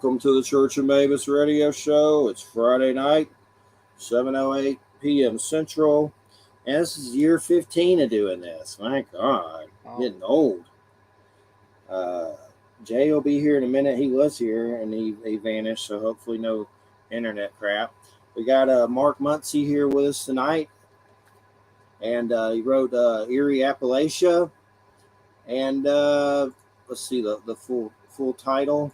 Welcome to the Church of Mabus radio show. It's Friday night, 7:08 p.m. Central, and this is year 15 of doing this. My God, getting old. Jay will be here in a minute. He was here, and he vanished, so hopefully no internet crap. We got Mark Muncy here with us tonight, and he wrote Eerie Appalachia, and let's see the full title.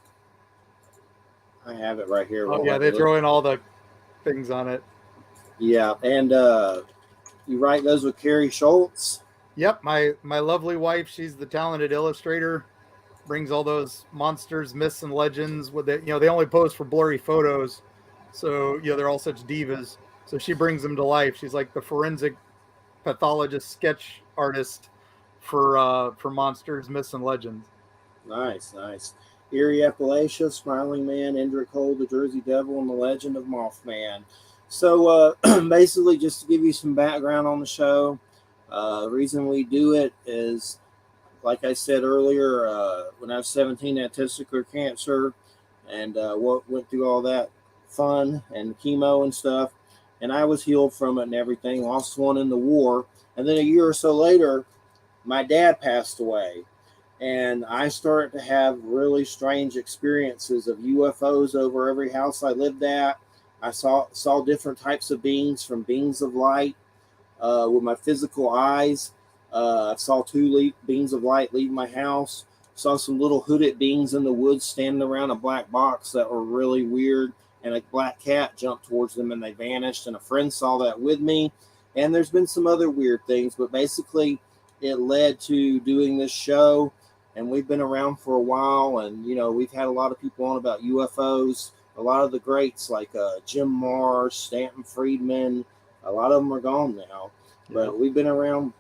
I have it right here. Oh, yeah, they throw in all the things on it. Yeah, and you write those with Kari Schultz? Yep, my lovely wife. She's the talented illustrator. Brings all those monsters, myths, and legends. With it, they only pose for blurry photos, so they're all such divas. So she brings them to life. She's like the forensic pathologist, sketch artist for monsters, myths, and legends. Nice. Eerie Appalachia, Smiling Man, Indrid, the Jersey Devil, and the Legend of Mothman. So basically, just to give you some background on the show, the reason we do it is, like I said earlier, when I was 17, I had testicular cancer, and went through all that fun and chemo and stuff, and I was healed from it and everything. Lost one in the war, and then a year or so later, my dad passed away. And I started to have really strange experiences of UFOs over every house I lived at. I saw different types of beings, from beings of light with my physical eyes. I saw two beings of light leave my house. Saw some little hooded beings in the woods standing around a black box that were really weird. And a black cat jumped towards them and they vanished. And a friend saw that with me. And there's been some other weird things. But basically, it led to doing this show. And we've been around for a while, and we've had a lot of people on about UFOs. A lot of the greats like Jim Marrs, Stanton Friedman, a lot of them are gone now. But we've been around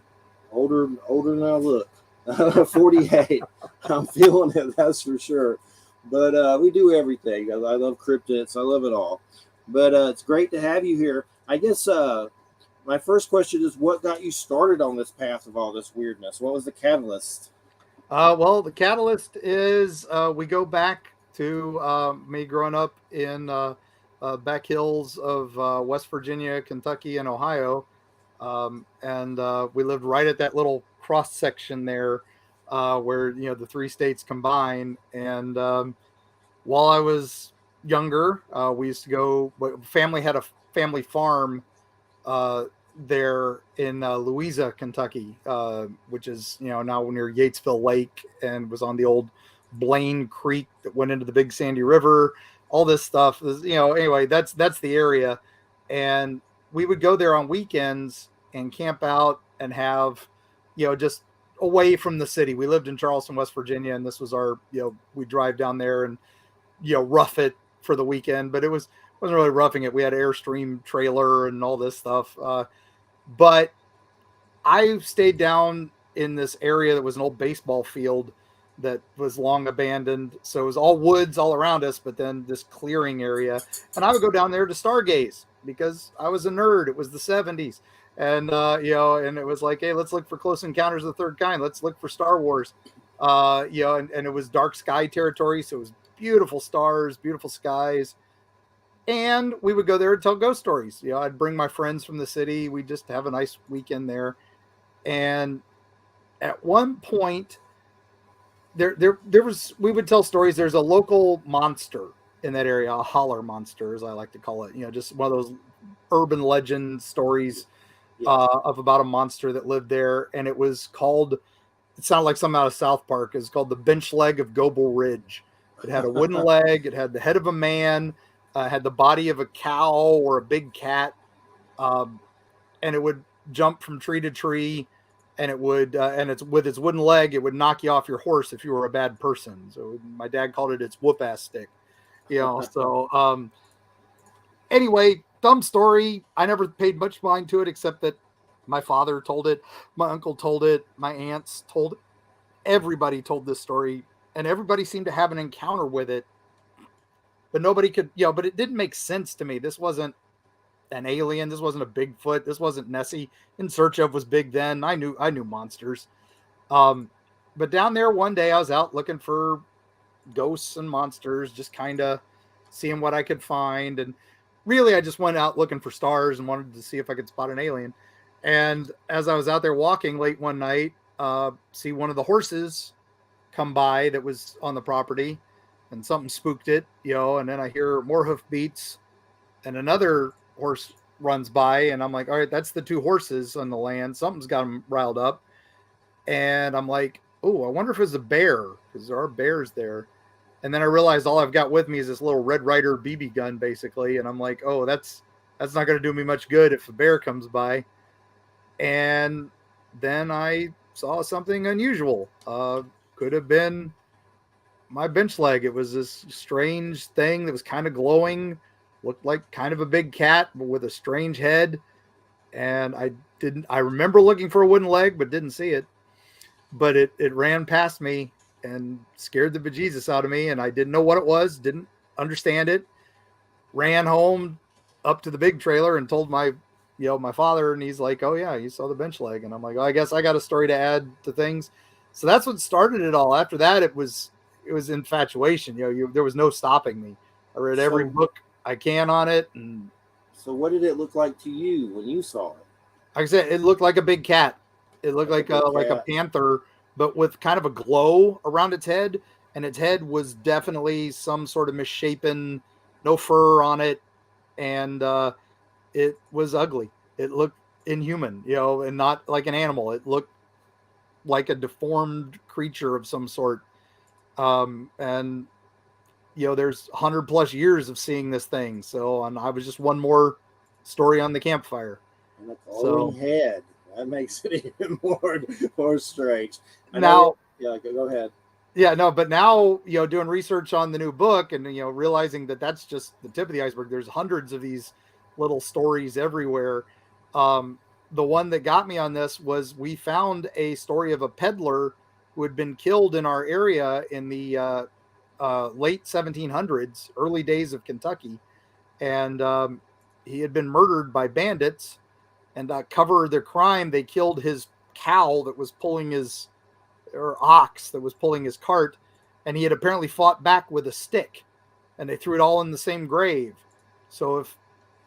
older than I look. 48. I'm feeling it, that's for sure. But we do everything. I love cryptids. I love it all. But it's great to have you here. I guess my first question is, what got you started on this path of all this weirdness? What was the catalyst? Well, the catalyst is we go back to me growing up in back hills of West Virginia, Kentucky, and Ohio. And we lived right at that little cross section there where, the three states combine. And while I was younger, we used to go, family had a family farm there in Louisa, Kentucky, which is now near Yatesville Lake, and was on the old Blaine Creek that went into the Big Sandy River. All this stuff is, anyway, that's the area. And we would go there on weekends and camp out and have, just away from the city. We lived in Charleston, West Virginia, and this was our, we drive down there and rough it for the weekend, but wasn't really roughing it. We had Airstream trailer and all this stuff. But I stayed down in this area that was an old baseball field that was long abandoned. So it was all woods all around us, but then this clearing area. And I would go down there to stargaze because I was a nerd. It was the 70s. And, and it was like, hey, let's look for Close Encounters of the Third Kind. Let's look for Star Wars. And it was dark sky territory. So it was beautiful stars, beautiful skies. And we would go there and tell ghost stories. I'd bring my friends from the city. We'd just have a nice weekend there. And at one point, we would tell stories. There's a local monster in that area, a holler monster, as I like to call it. Just one of those urban legend stories of about a monster that lived there. And it sounded like something out of South Park. It's called the Bench Leg of Goble Ridge. It had a wooden leg. It had the head of a man. Had the body of a cow or a big cat, and it would jump from tree to tree, and it would, and it's with its wooden leg, it would knock you off your horse if you were a bad person. So my dad called it its whoop ass stick, So anyway, dumb story. I never paid much mind to it, except that my father told it, my uncle told it, my aunts told it. Everybody told this story, and everybody seemed to have an encounter with it. But nobody could, but it didn't make sense to me. This wasn't an alien. This wasn't a Bigfoot. This wasn't Nessie. In Search Of was big then. I knew monsters. But down there one day I was out looking for ghosts and monsters, just kind of seeing what I could find. And really, I just went out looking for stars and wanted to see if I could spot an alien. And as I was out there walking late one night, see one of the horses come by that was on the property, and something spooked it, and then I hear more hoofbeats and another horse runs by, and I'm like, all right, that's the two horses on the land. Something's got them riled up. And I'm like, oh, I wonder if it's a bear, because there are bears there. And then I realized all I've got with me is this little Red Ryder BB gun, basically. And I'm like, oh, that's not going to do me much good if a bear comes by. And then I saw something unusual. Could have been my bench leg. It was this strange thing that was kind of glowing, looked like kind of a big cat, but with a strange head. And I remember looking for a wooden leg, but didn't see it. But it ran past me and scared the bejesus out of me. And I didn't know what it was, didn't understand it. Ran home up to the big trailer and told my father, and he's like, oh yeah, you saw the bench leg. And I'm like, oh, I guess I got a story to add to things. So that's what started it all. After that, it was infatuation. There was no stopping me. I read every book I can on it. And so what did it look like to you when you saw it? Like I said, it looked like a big cat. It looked like a panther, but with kind of a glow around its head. And its head was definitely some sort of misshapen, no fur on it. And it was ugly. It looked inhuman, and not like an animal. It looked like a deformed creature of some sort. And there's 100+ years of seeing this thing. So, and I was just one more story on the campfire. And the glowing head. That makes it even more strange. Now, go ahead. Yeah, no, but now, doing research on the new book and, realizing that that's just the tip of the iceberg. There's hundreds of these little stories everywhere. The one that got me on this was we found a story of a peddler who had been killed in our area in the late 1700s, early days of Kentucky. And he had been murdered by bandits. And to cover their crime, they killed his cow that was pulling or ox that was pulling his cart. And he had apparently fought back with a stick. And they threw it all in the same grave. So if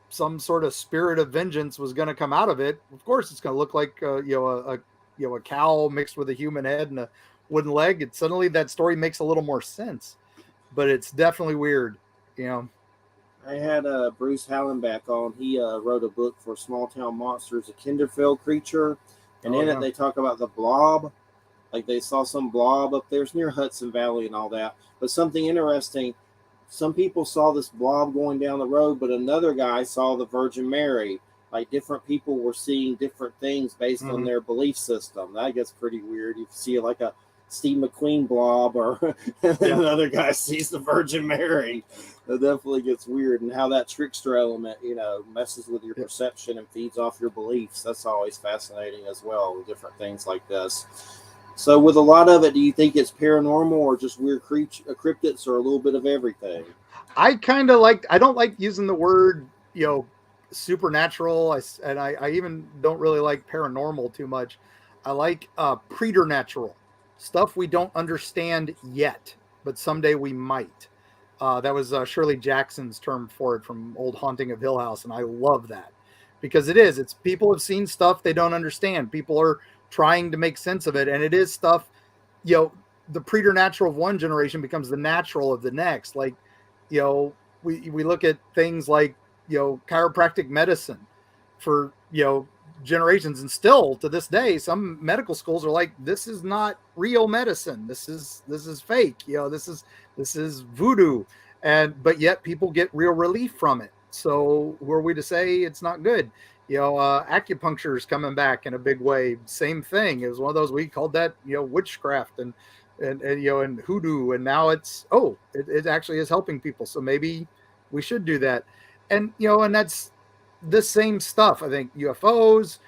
some sort of spirit of vengeance was going to come out of it, of course it's going to look like a cow mixed with a human head and a wooden leg. And suddenly that story makes a little more sense. But it's definitely weird, I had Bruce Hallenbeck on. He wrote a book for Small Town Monsters, a Kinderfeld creature. And in it, they talk about the blob. Like they saw some blob up there. It's near Hudson Valley and all that. But something interesting, some people saw this blob going down the road, but another guy saw the Virgin Mary. Like different people were seeing different things based on their belief system. That gets pretty weird. You see like a Steve McQueen blob, or another guy sees the Virgin Mary. That definitely gets weird, and how that trickster element, messes with your perception and feeds off your beliefs. That's always fascinating as well, with different things like this. So with a lot of it, do you think it's paranormal or just weird cryptids, or a little bit of everything? I kind of I don't like using the word, supernatural. I even don't really like paranormal too much. I like preternatural. Stuff we don't understand yet, but someday we might. That was Shirley Jackson's term for it from Old Haunting of Hill House, and I love that because it's people have seen stuff they don't understand. People are trying to make sense of it, and it is stuff, the preternatural of one generation becomes the natural of the next. Like, we look at things like, chiropractic medicine for, generations, and still to this day some medical schools are like, this is not real medicine, this is fake, this is voodoo, but yet people get real relief from it. So who are we to say it's not good? Acupuncture is coming back in a big way. Same thing. It was one of those, we called that witchcraft and hoodoo, and now it actually is helping people. So maybe we should do that. And and that's the same stuff. I think UFOs,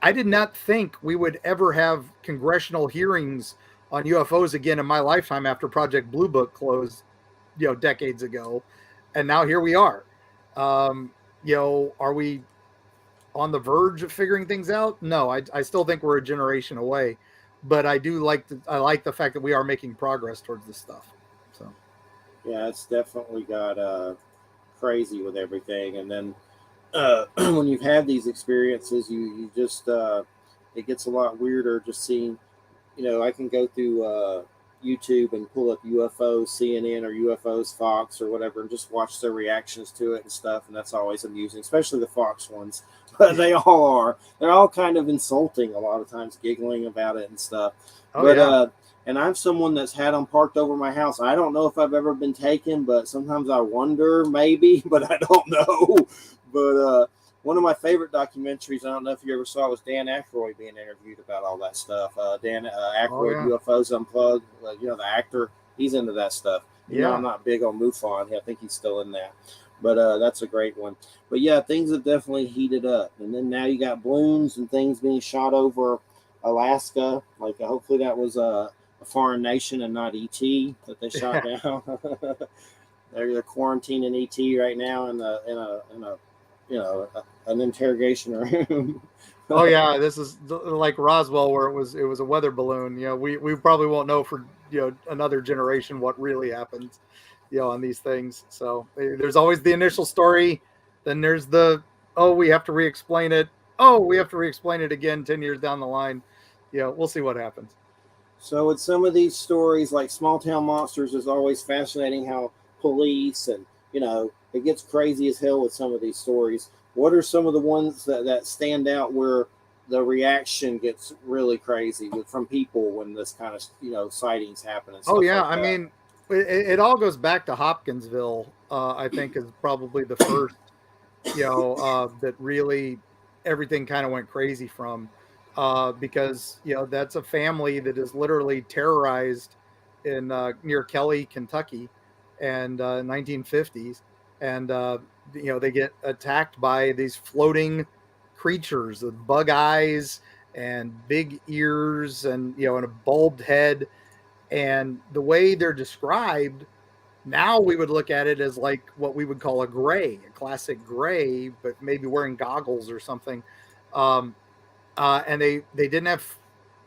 I did not think we would ever have congressional hearings on UFOs again in my lifetime after Project Blue Book closed, decades ago. And now here we are. Are we on the verge of figuring things out? No, I still think we're a generation away. but I like the fact that we are making progress towards this stuff. So Yeah, it's definitely got crazy with everything. And then when you've had these experiences, you just it gets a lot weirder just seeing. I can go through YouTube and pull up UFOs, CNN or UFOs, Fox or whatever, and just watch their reactions to it and stuff. And that's always amusing, especially the Fox ones. But they all are. They're all kind of insulting a lot of times, giggling about it and stuff. And I'm someone that's had them parked over my house. I don't know if I've ever been taken, but sometimes I wonder maybe, but I don't know. But one of my favorite documentaries, I don't know if you ever saw, was Dan Aykroyd being interviewed about all that stuff. Dan Aykroyd, UFOs Unplugged, the actor, he's into that stuff. I'm not big on MUFON. I think he's still in that. But that's a great one. But yeah, things have definitely heated up. And then now you got balloons and things being shot over Alaska. Like hopefully that was a foreign nation and not ET that they shot down. They're quarantining ET right now in a an interrogation room. Oh yeah, this is like Roswell, where it was a weather balloon. We probably won't know for another generation what really happens, on these things. So there's always the initial story, then there's we have to re-explain it. We have to re-explain it again 10 years down the line. We'll see what happens. So with some of these stories, like Small Town Monsters, is always fascinating how police and it gets crazy as hell with some of these stories. What are some of the ones that stand out where the reaction gets really crazy from people when this kind of sightings happen? And stuff I mean, it all goes back to Hopkinsville. I think is probably the first that really everything kind of went crazy from, because that's a family that is literally terrorized in near Kelly, Kentucky, and 1950s, and they get attacked by these floating creatures with bug eyes and big ears and and a bulbed head. And the way they're described now, we would look at it as like what we would call a classic gray, but maybe wearing goggles or something. And they didn't have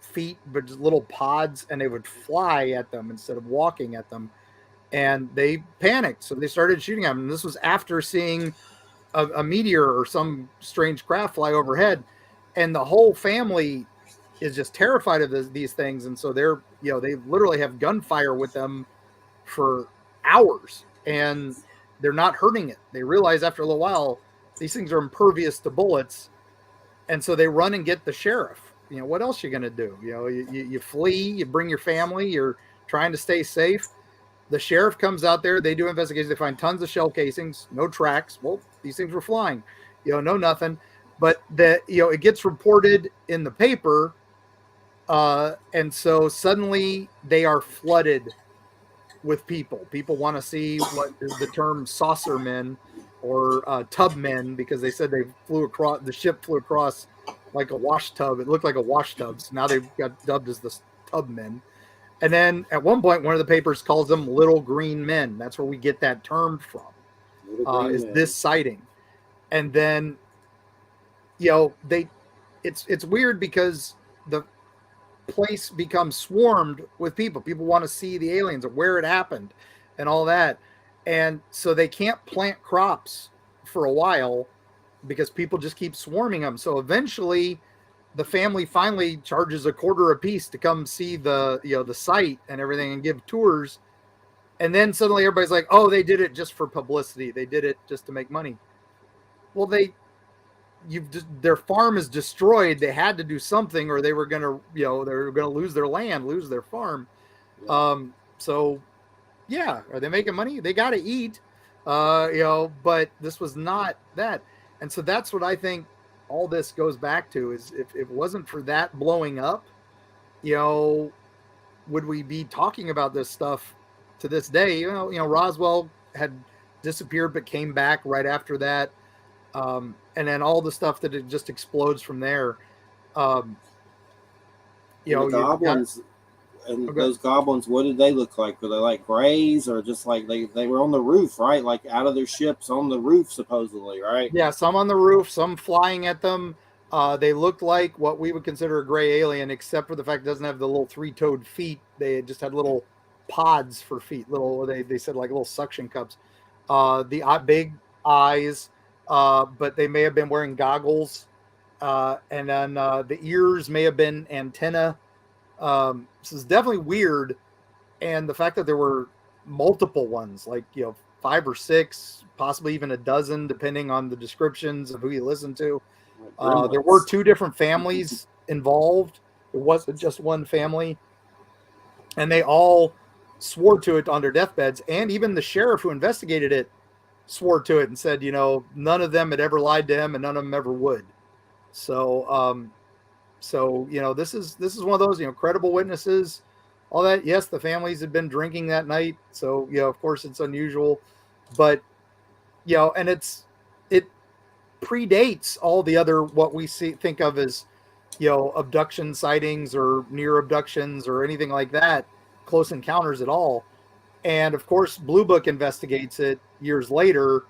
feet, but just little pods, and they would fly at them instead of walking at them. And they panicked, so they started shooting at them. And this was after seeing a meteor or some strange craft fly overhead, and the whole family is just terrified of these things. And so they're they literally have gunfire with them for hours, and they're not hurting it. They realize after a little while these things are impervious to bullets, and so they run and get the sheriff. What else are you going to do? You flee, you bring your family, you're trying to stay safe. The sheriff comes out there, they do investigations, they find tons of shell casings, no tracks. Well, these things were flying, no nothing. But it gets reported in the paper, and so suddenly they are flooded with people. People want to see what is the term saucer men or tub men, because they said the ship flew across like a wash tub. It looked like a wash tub. So now they've got dubbed as the tub men. And then at one point, one of the papers calls them little green men. That's where we get that term from, this sighting. And then, it's weird because the place becomes swarmed with people. People want to see the aliens and where it happened and all that. And so they can't plant crops for a while because people just keep swarming them. So eventually the family finally charges $0.25 a piece to come see the site and everything and give tours. And then suddenly everybody's like, oh, they did it just for publicity. They did it just to make money. Well, their farm is destroyed. They had to do something, or they were going to, they were going to lose their land, lose their farm. Yeah. So yeah, are they making money? They got to eat, but this was not that. And so that's what I think all this goes back to, is if it wasn't for that blowing up, would we be talking about this stuff to this day? Roswell had disappeared, but came back right after that. And then all the stuff that it just explodes from there. The goblins those goblins, what did they look like? Were they like grays, or just like they were on the roof, right? Like out of their ships on the roof, supposedly, right? Yeah, some on the roof, some flying at them. They looked like what we would consider a gray alien, except for the fact it doesn't have the little three-toed feet. They just had little pods for feet. They said like little suction cups. The big eyes, but they may have been wearing goggles. And then the ears may have been antenna. This is definitely weird. And the fact that there were multiple ones, like, 5 or 6, possibly even a dozen, depending on the descriptions of who you listen to. There were 2 different families involved. It wasn't just one family. And they all swore to it on their deathbeds. And even the sheriff who investigated it swore to it and said, none of them had ever lied to him and none of them ever would. So, this is one of those, credible witnesses, all that. Yes, the families had been drinking that night. So, of course it's unusual, but, and it predates all the other, what we think of as, abduction sightings or near abductions or anything like that, close encounters at all. And of course, Blue Book investigates it years later,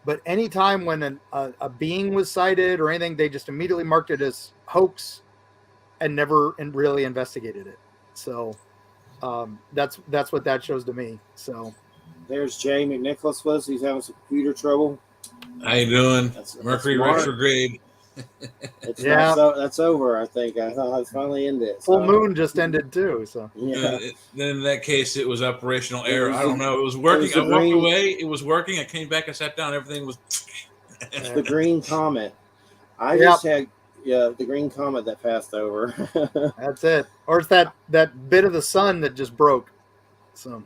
but anytime when a being was sighted or anything, they just immediately marked it as hoax and never really investigated it. So that's what that shows to me. So there's Jay McNicholas was. He's having some computer trouble. How you doing? Mercury retrograde. That's over, I think. I thought it's finally ended. Full moon just ended too. So yeah. Then in that case, it was operational error. I don't know. It was working. I walked away. It was working. I came back. I sat down. Everything was. It's the green comet. I just had the green comet that passed over. That's it. Or it's that bit of the sun that just broke. So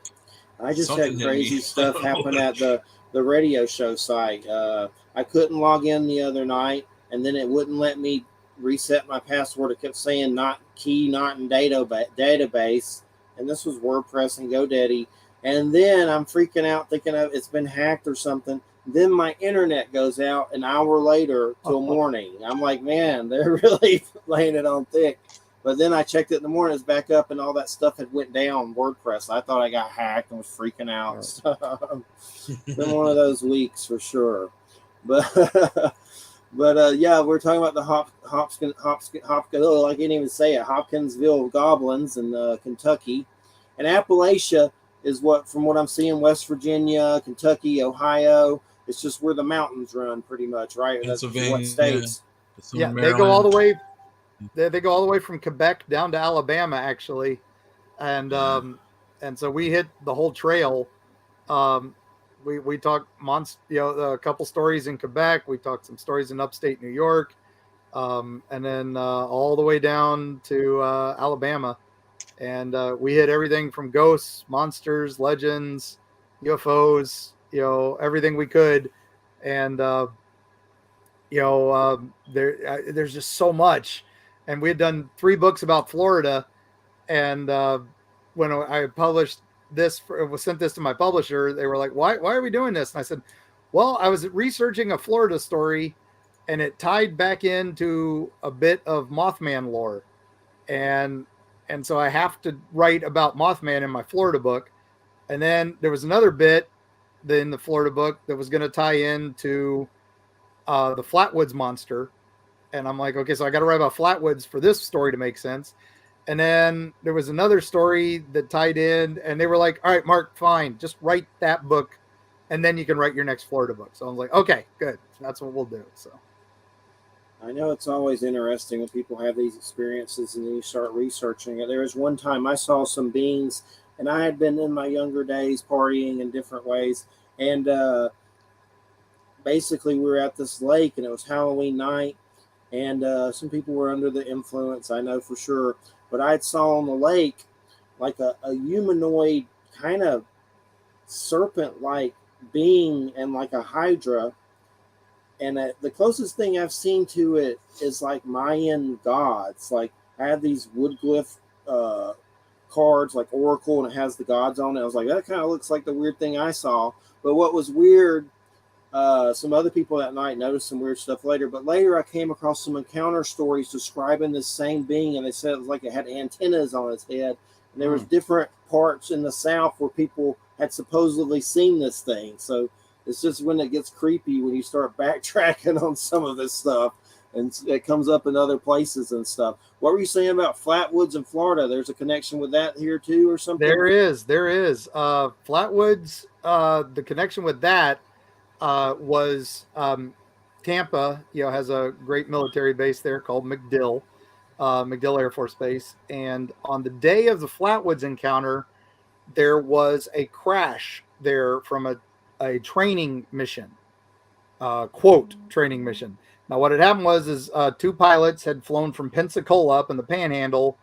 I just had crazy stuff happen at the radio show site. I couldn't log in the other night, and then it wouldn't let me reset my password. It kept saying not in database, and this was WordPress and GoDaddy. And then I'm freaking out thinking it's been hacked or something. Then my internet goes out an hour later till morning. I'm like, man, they're really laying it on thick. But then I checked it in the morning, it's back up, and all that stuff had went down WordPress. I thought I got hacked and was freaking out. So, it's been one of those weeks for sure. But yeah, we're talking about the I can't even say it, Hopkinsville Goblins in Kentucky. And Appalachia is from what I'm seeing, West Virginia, Kentucky, Ohio. It's just where the mountains run, pretty much, right? That's what states. Yeah, they go all the way. They go all the way from Quebec down to Alabama, actually, and so we hit the whole trail. We talked a couple stories in Quebec. We talked some stories in upstate New York, and then all the way down to Alabama, and we hit everything from ghosts, monsters, legends, UFOs, everything we could, and there's just so much. And we had done 3 books about Florida, and when I published sent this to my publisher, they were like, why are we doing this? And I said, well, I was researching a Florida story, and it tied back into a bit of Mothman lore, and so I have to write about Mothman in my Florida book. And then there was another bit in the Florida book that was going to tie into the Flatwoods monster. And I'm like, okay, so I got to write about Flatwoods for this story to make sense. And then there was another story that tied in, and they were like, all right, Mark, fine, just write that book, and then you can write your next Florida book. So I'm like, okay, good. That's what we'll do. So I know it's always interesting when people have these experiences and then you start researching it. There was one time I saw some beings, and I had been in my younger days partying in different ways. And basically we were at this lake, and it was Halloween night. And some people were under the influence, I know for sure. But I saw on the lake like a humanoid kind of serpent-like being and like a hydra. And the closest thing I've seen to it is like Mayan gods. Like I have these wood glyph cards, like Oracle, and it has the gods on it. I was like, that kind of looks like the weird thing I saw. But what was weird, some other people that night noticed some weird stuff later. But later I came across some encounter stories describing this same being, and they said it was like it had antennas on its head. And there was different parts in the South where people had supposedly seen this thing. So it's just when it gets creepy when you start backtracking on some of this stuff. and it comes up in other places and stuff. What were you saying about Flatwoods in Florida? There's a connection with that here too, or something? There is. Flatwoods, the connection with that was Tampa, has a great military base there called MacDill Air Force Base. And on the day of the Flatwoods encounter, there was a crash there from a training mission, quote, training mission. Now, what had happened is two pilots had flown from Pensacola up in the Panhandle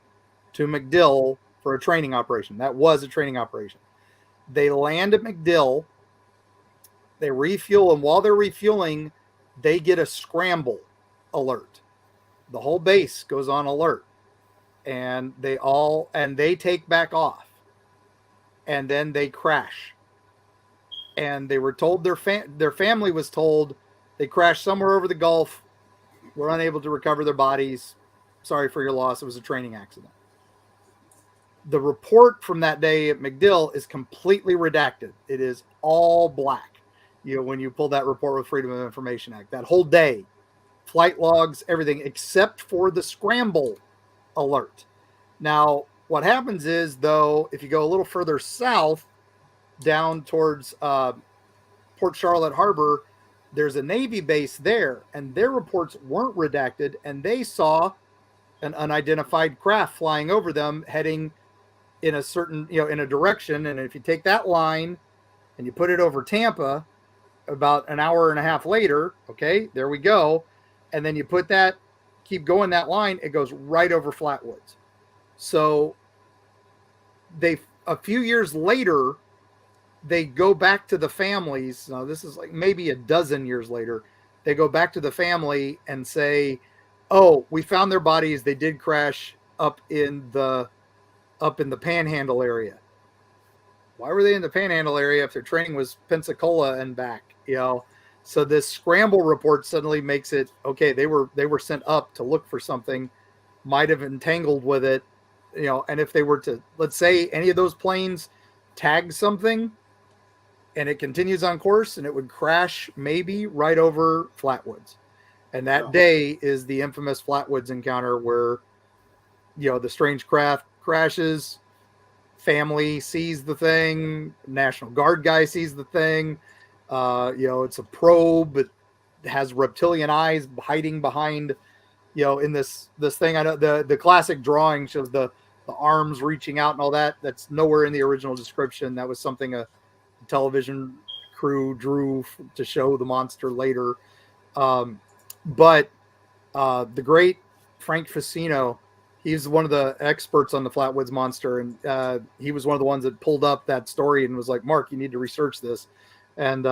to MacDill for a training operation. That was a training operation. They land at MacDill, they refuel, and while they're refueling, they get a scramble alert. The whole base goes on alert, and they take back off, and then they crash. And they were told their family was told they crashed somewhere over the Gulf. We're unable to recover their bodies. Sorry for your loss. It was a training accident. The report from that day at MacDill is completely redacted. It is all black. When you pull that report with Freedom of Information Act, that whole day, flight logs, everything, except for the scramble alert. Now, what happens is, though, if you go a little further south, down towards Port Charlotte Harbor, there's a Navy base there, and their reports weren't redacted, and they saw an unidentified craft flying over them, heading in a certain, in a direction. And if you take that line and you put it over Tampa, about an hour and a half later, okay, there we go. And then you keep going that line, it goes right over Flatwoods. So a few years later, they go back to the families. Now, this is like maybe a dozen years later. They go back to the family and say, oh, we found their bodies. They did crash up in the Panhandle area. Why were they in the Panhandle area if their training was Pensacola and back? So this scramble report suddenly makes it okay. They were sent up to look for something, might have entangled with it, and if they were to, let's say, any of those planes tag something and it continues on course, and it would crash maybe right over Flatwoods. And that day is the infamous Flatwoods encounter where, the strange craft crashes, family sees the thing, National Guard guy sees the thing. It's a probe. It has reptilian eyes hiding behind, in this thing. I know the classic drawing shows the arms reaching out and all that. That's nowhere in the original description. That was something a television crew drew to show the monster later. But the great Frank Facino, he's one of the experts on the Flatwoods monster, and he was one of the ones that pulled up that story and was like, Mark, you need to research this. And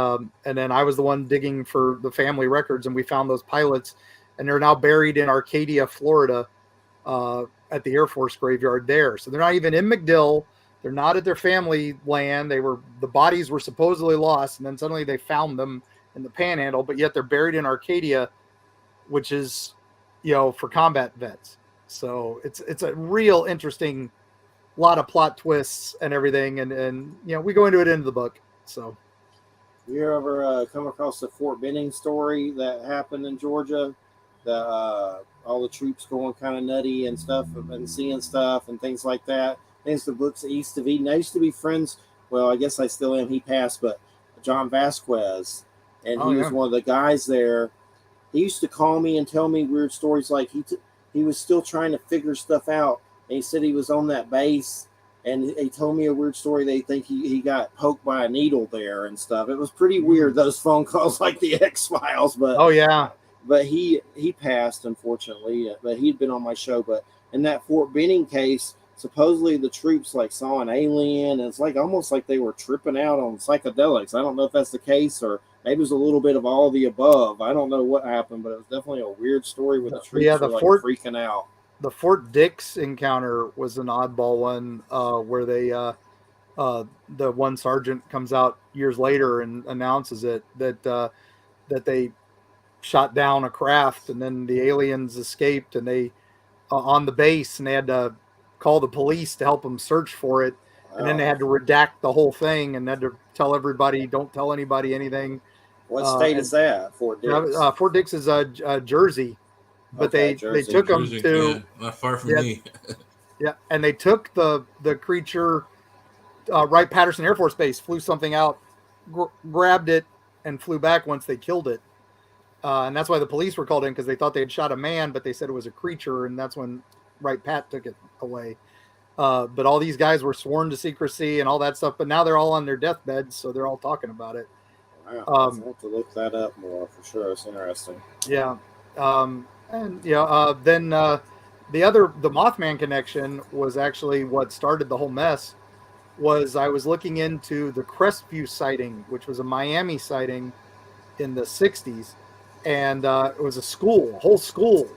then I was the one digging for the family records, and we found those pilots, and they're now buried in Arcadia, Florida, at the Air Force graveyard there. So they're not even in MacDill. They're not at their family land. The bodies were supposedly lost, and then suddenly they found them in the Panhandle, but yet they're buried in Arcadia, which is, for combat vets. So it's a real interesting, lot of plot twists and everything. And we go into it in the book. So. You ever come across the Fort Benning story that happened in Georgia? All the troops going kind of nutty and stuff, and seeing stuff and things like that. Things the books East of Eden. I used to be friends. Well, I guess I still am. He passed, but John Vasquez, and he was one of the guys there. He used to call me and tell me weird stories. Like he was still trying to figure stuff out. And he said he was on that base. And he told me a weird story. They think he got poked by a needle there and stuff. It was pretty weird, those phone calls, like the X-Files. But oh yeah, but he passed, unfortunately. But he'd been on my show. But in that Fort Benning case, supposedly the troops saw an alien. And it's almost like they were tripping out on psychedelics. I don't know if that's the case, or maybe it was a little bit of all the above. I don't know what happened, but it was definitely a weird story where the troops were freaking out. The Fort Dix encounter was an oddball one, where the one sergeant comes out years later and announces that they shot down a craft, and then the aliens escaped, and they on the base, and they had to call the police to help them search for it, and then they had to redact the whole thing and had to tell everybody, don't tell anybody anything. What state is that? Fort Dix. Fort Dix is Jersey. but Okay, they took him Jersey, to yeah, not far from Yeah. me. yeah, and they took the creature Wright-Patterson Air Force Base, flew something out, grabbed it, and flew back once they killed it. And that's why the police were called in, because they thought they had shot a man, but they said it was a creature, and that's when Wright-Pat took it away. But all these guys were sworn to secrecy and all that stuff, but now they're all on their deathbeds, so they're all talking about it. Wow, I'll have to look that up more for sure. It's interesting. Yeah. And then the Mothman connection was actually what started the whole mess. Was I was looking into the Crestview sighting, which was a Miami sighting in the 60s, and it was a whole school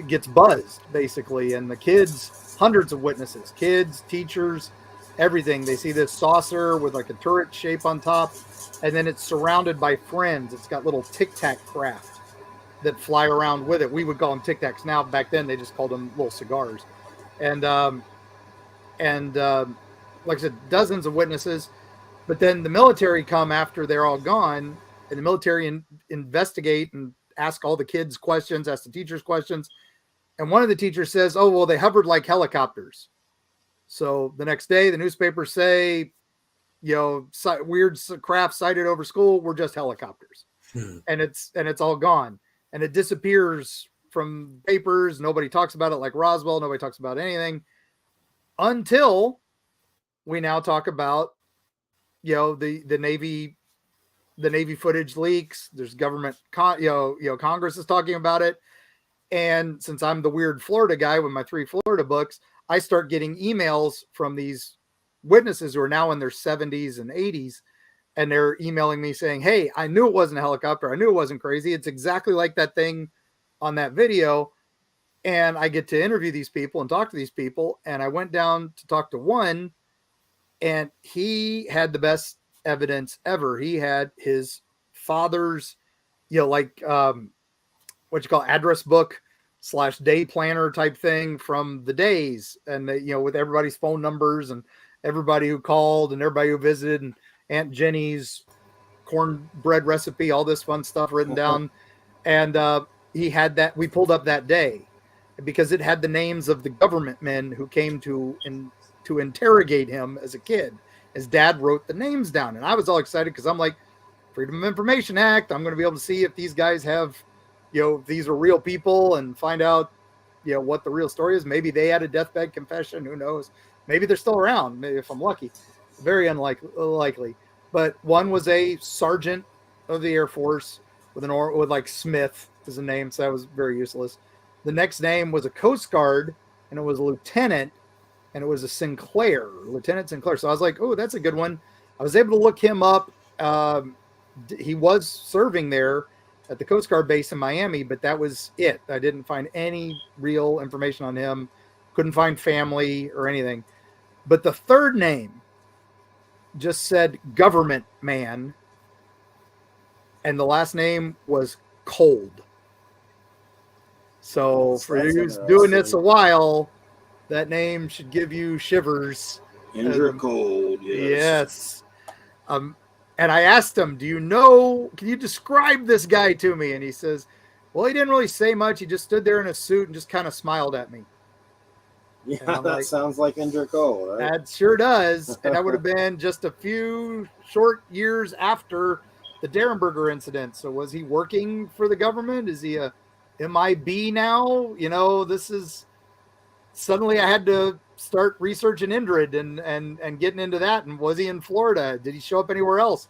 gets buzzed basically, and the kids, hundreds of witnesses, kids, teachers, everything, they see this saucer with like a turret shape on top, and then it's surrounded by friends. It's got little Tic Tac craft that fly around with it. We would call them Tic Tacs now. Back then they just called them little cigars. And like I said, dozens of witnesses. But then the military come after they're all gone, and the military investigate and ask all the kids questions, ask the teachers questions. And one of the teachers says, oh, well, they hovered like helicopters. So the next day, the newspapers say, weird craft sighted over school were just helicopters. And it's all gone. And it disappears from papers. Nobody talks about it like Roswell. Nobody talks about anything until we now talk about, the Navy footage leaks. There's government, Congress is talking about it. And since I'm the weird Florida guy with my 3 Florida books, I start getting emails from these witnesses who are now in their 70s and 80s. And they're emailing me saying, hey, I knew it wasn't a helicopter. I knew it wasn't crazy. It's exactly like that thing on that video. And I get to interview these people and talk to these people. And I went down to talk to one, and he had the best evidence ever. He had his father's, address book / day planner type thing from the days. And, with everybody's phone numbers and everybody who called and everybody who visited, and Aunt Jenny's cornbread recipe, all this fun stuff written down. And he had that. We pulled up that day because it had the names of the government men who came to interrogate him as a kid. His dad wrote the names down, and I was all excited because I'm like, Freedom of Information Act. I'm going to be able to see if these guys have, if these are real people, and find out, what the real story is. Maybe they had a deathbed confession. Who knows? Maybe they're still around. Maybe if I'm lucky. Very unlikely. But one was a sergeant of the Air Force with like Smith as a name, so that was very useless. The next name was a Coast Guard, and it was a lieutenant, and it was a Lieutenant Sinclair. So I was like, oh, that's a good one. I was able to look him up. He was serving there at the Coast Guard base in Miami, but that was it. I didn't find any real information on him. Couldn't find family or anything. But the third name just said government man, and the last name was Cold. So for you doing this a while, that name should give you shivers. Indrid Cold, yes. And I asked him, can you describe this guy to me? And he says, well, he didn't really say much. He just stood there in a suit and just kind of smiled at me. Yeah, that sounds like Indrid Cold, right? That sure does. And that would have been just a few short years after the Derenberger incident. So was he working for the government? Is he a MIB now? This is suddenly I had to start researching Indrid and getting into that. And was he in Florida? Did he show up anywhere else?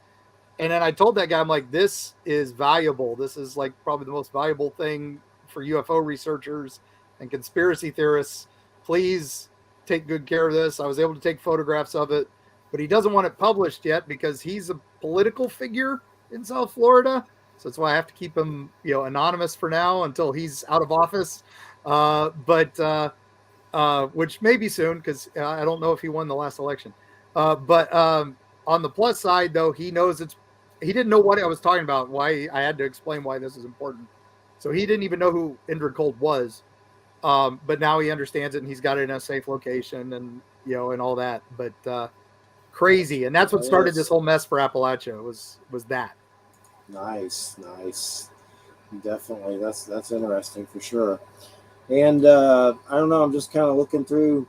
And then I told that guy, I'm like, this is valuable. This is like probably the most valuable thing for UFO researchers and conspiracy theorists. Please take good care of this. I was able to take photographs of it, but he doesn't want it published yet because he's a political figure in South Florida. So that's why I have to keep him, anonymous for now until he's out of office. Which may be soon because I don't know if he won the last election. But on the plus side, though, he knows he didn't know what I was talking about, why I had to explain why this is important. So he didn't even know who Indrid Cold was. But now he understands it, and he's got it in a safe location and all that. But crazy. And that's what started this whole mess for Appalachia was that. Nice. Definitely, that's interesting for sure. And I don't know, I'm just kind of looking through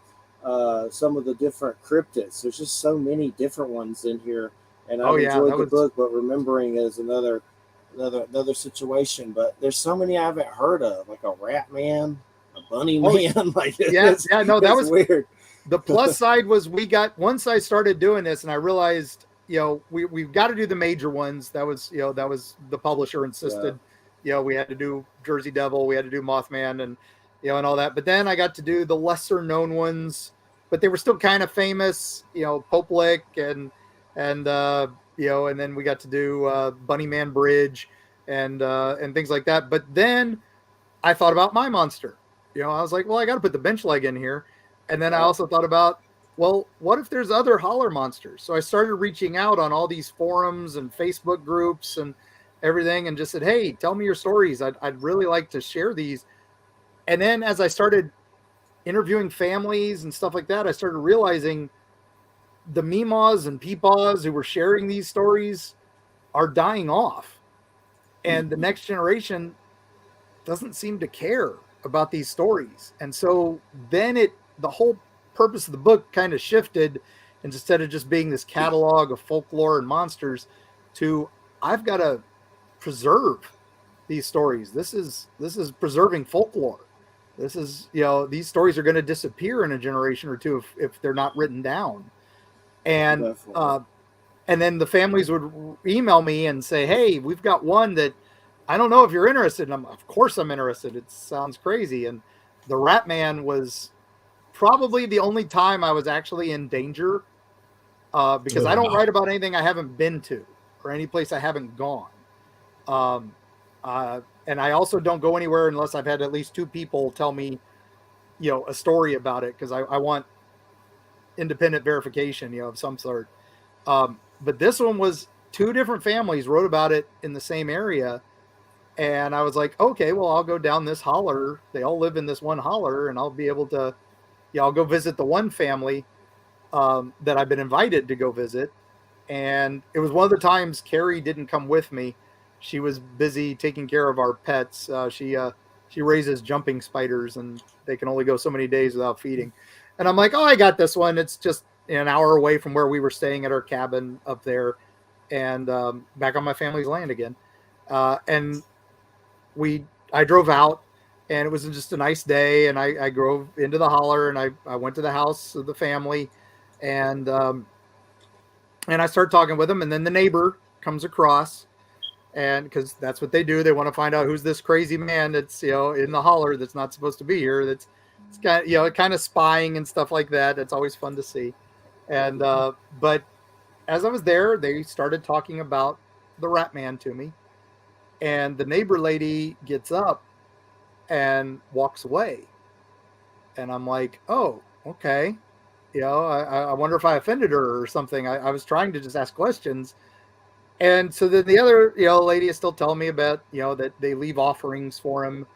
some of the different cryptids. There's just so many different ones in here, and Oh I've yeah, enjoyed that the was book, but remembering is another situation. But there's so many I haven't heard of, like a rat man, a bunny oh man. Like yeah, yeah, no, that it's was weird. the plus side was once I started doing this and I realized, we've got to do the major ones. That was, that was the publisher Yeah, insisted, we had to do Jersey Devil, we had to do Mothman and, and all that. But then I got to do the lesser known ones, but they were still kind of famous, Poplick and then we got to do Bunnyman Bridge and things like that. But then I thought about my monster. I was like, well, I got to put the bench leg in here. And then I yeah, also thought about, well, what if there's other holler monsters? So I started reaching out on all these forums and Facebook groups and everything and just said, hey, tell me your stories. I'd really like to share these. And then as I started interviewing families and stuff like that, I started realizing the Meemaws and Peepaws who were sharing these stories are dying off. And the next generation doesn't seem to care about these stories. And so then the whole purpose of the book kind of shifted, and instead of just being this catalog of folklore and monsters to I've got to preserve these stories. This is preserving folklore. This is, these stories are going to disappear in a generation or two if they're not written down. And definitely. and then the families would email me and say, hey, we've got one that I don't know if you're interested. And of course I'm interested. It sounds crazy. And the Rat Man was probably the only time I was actually in danger because I don't write about anything I haven't been to or any place I haven't gone. And I also don't go anywhere unless I've had at least two people tell me, a story about it because I want independent verification, of some sort. But this one was two different families wrote about it in the same area. And I was like, okay, well, I'll go down this holler. They all live in this one holler, and I'll be able to, I'll go visit the one family that I've been invited to go visit. And it was one of the times Carrie didn't come with me. She was busy taking care of our pets. She raises jumping spiders, and they can only go so many days without feeding. And I'm like, oh, I got this one. It's just an hour away from where we were staying at our cabin up there, and back on my family's land again. And I drove out, and it was just a nice day, and I drove into the holler, and I went to the house of the family, and I started talking with them, and then the neighbor comes across, and because that's what they do, they want to find out who's this crazy man that's in the holler that's not supposed to be here. It's kind of spying and stuff like that. That's always fun to see. And but as I was there, they started talking about the Rat Man to me, and the neighbor lady gets up and walks away, and I'm like, oh, okay. I wonder if I offended her or something. I was trying to just ask questions. And so then the other, lady is still telling me about, that they leave offerings for him,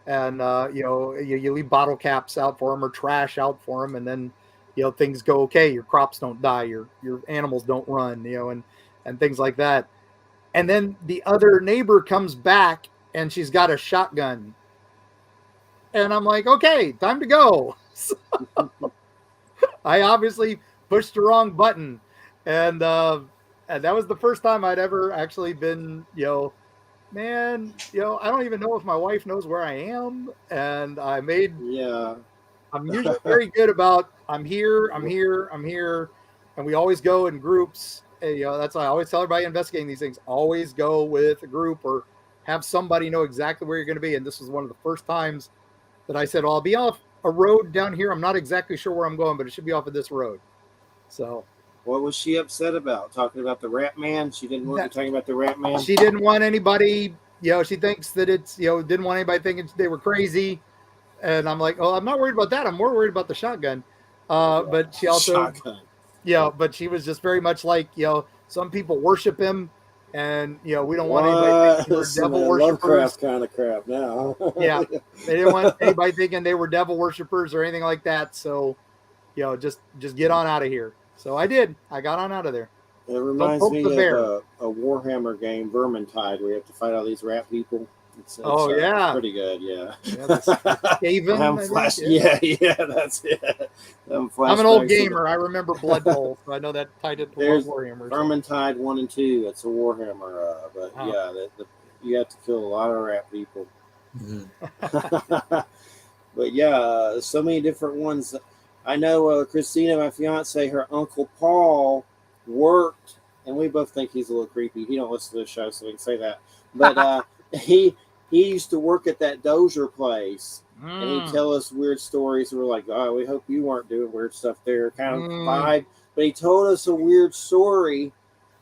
and you leave bottle caps out for him or trash out for him, and then things go okay. Your crops don't die, your animals don't run, and things like that. And then the other neighbor comes back, and she's got a shotgun, and I'm like, okay, time to go. So I obviously pushed the wrong button, and that was the first time I'd ever actually been, man, I don't even know if my wife knows where I am. And I'm usually very good about, I'm here. And we always go in groups. And, that's why I always tell everybody investigating these things, always go with a group or have somebody know exactly where you're going to be. And this was one of the first times that I said, well, I'll be off a road down here. I'm not exactly sure where I'm going, but it should be off of this road. So what was she upset about? Talking about the Rat Man? She didn't want you talking about the Rat Man? She didn't want anybody, she thinks that it's, didn't want anybody thinking they were crazy. And I'm like, oh, I'm not worried about that. I'm more worried about the shotgun. But she also, but she was just very much like, some people worship him, and we don't want anybody thinking we're devil worshipers. Kind of crap now. Yeah, they didn't want anybody thinking they were devil worshipers or anything like that. So, just get on out of here. So I did. I got on out of there. It reminds me of a Warhammer game, Vermintide, where you have to fight all these rat people. It's yeah, pretty good. Yeah. Skaven, That's it. I'm an old gamer. I remember Blood Bowl, so I know that tied into There's Warhammer. Vermintide 1 and 2. It's a Warhammer, but you have to kill a lot of rat people. Mm-hmm. But yeah, so many different ones. I know Christina, my fiance, her uncle Paul worked, and we both think he's a little creepy. He don't listen to the show, so we can say that. But he used to work at that Dozier place, and he'd tell us weird stories. And we're like, oh, we hope you weren't doing weird stuff there, kind of vibe. But he told us a weird story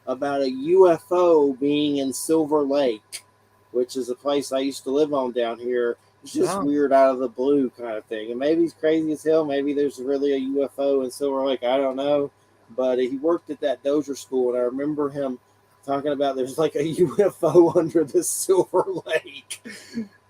about a UFO being in Silver Lake, which is a place I used to live on down here. It's just weird out of the blue kind of thing. And maybe he's crazy as hell. Maybe there's really a UFO in Silver Lake. I don't know. But he worked at that Dozier school, and I remember him talking about there's like a UFO under this Silver Lake.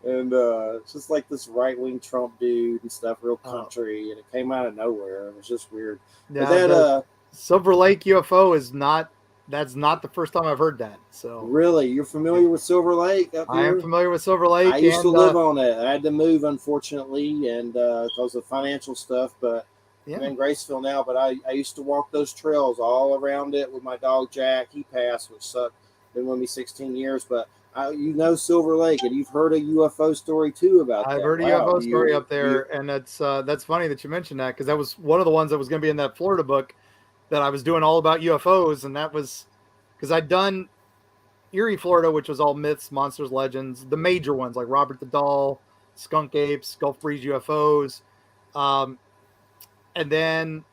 And it's just like this right-wing Trump dude and stuff, real country. And it came out of nowhere. It was just weird. Yeah, but that Silver Lake UFO is not... That's not the first time I've heard that. So really, you're familiar with Silver Lake up here? I am familiar with Silver Lake. I used to live on it. I had to move, unfortunately, and because of financial stuff. But I'm in Graceville now. But I used to walk those trails all around it with my dog Jack. He passed, which sucked. Been with me 16 years. But you know Silver Lake, and you've heard a UFO story too about that. I've heard a UFO story up there, and that's funny that you mentioned that, because that was one of the ones that was going to be in that Florida book that I was doing all about UFOs, and that was because I'd done Eerie, Florida, which was all myths, monsters, legends, the major ones like Robert the Doll, Skunk Apes, Gulf Breeze UFOs, and then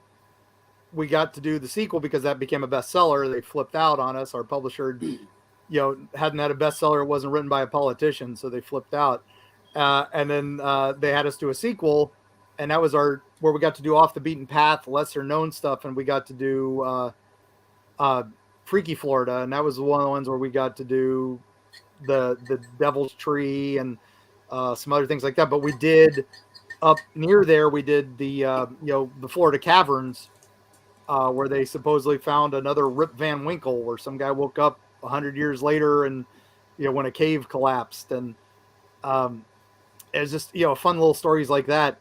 we got to do the sequel because that became a bestseller. They flipped out on us. Our publisher, hadn't had a bestseller. It wasn't written by a politician, so they flipped out, and then they had us do a sequel. And that was where we got to do off the beaten path, lesser known stuff. And we got to do Freaky Florida. And that was one of the ones where we got to do the Devil's Tree and some other things like that. But we did up near there, we did the Florida Caverns, where they supposedly found another Rip Van Winkle, where some guy woke up 100 years later and, when a cave collapsed. And it's just, fun little stories like that.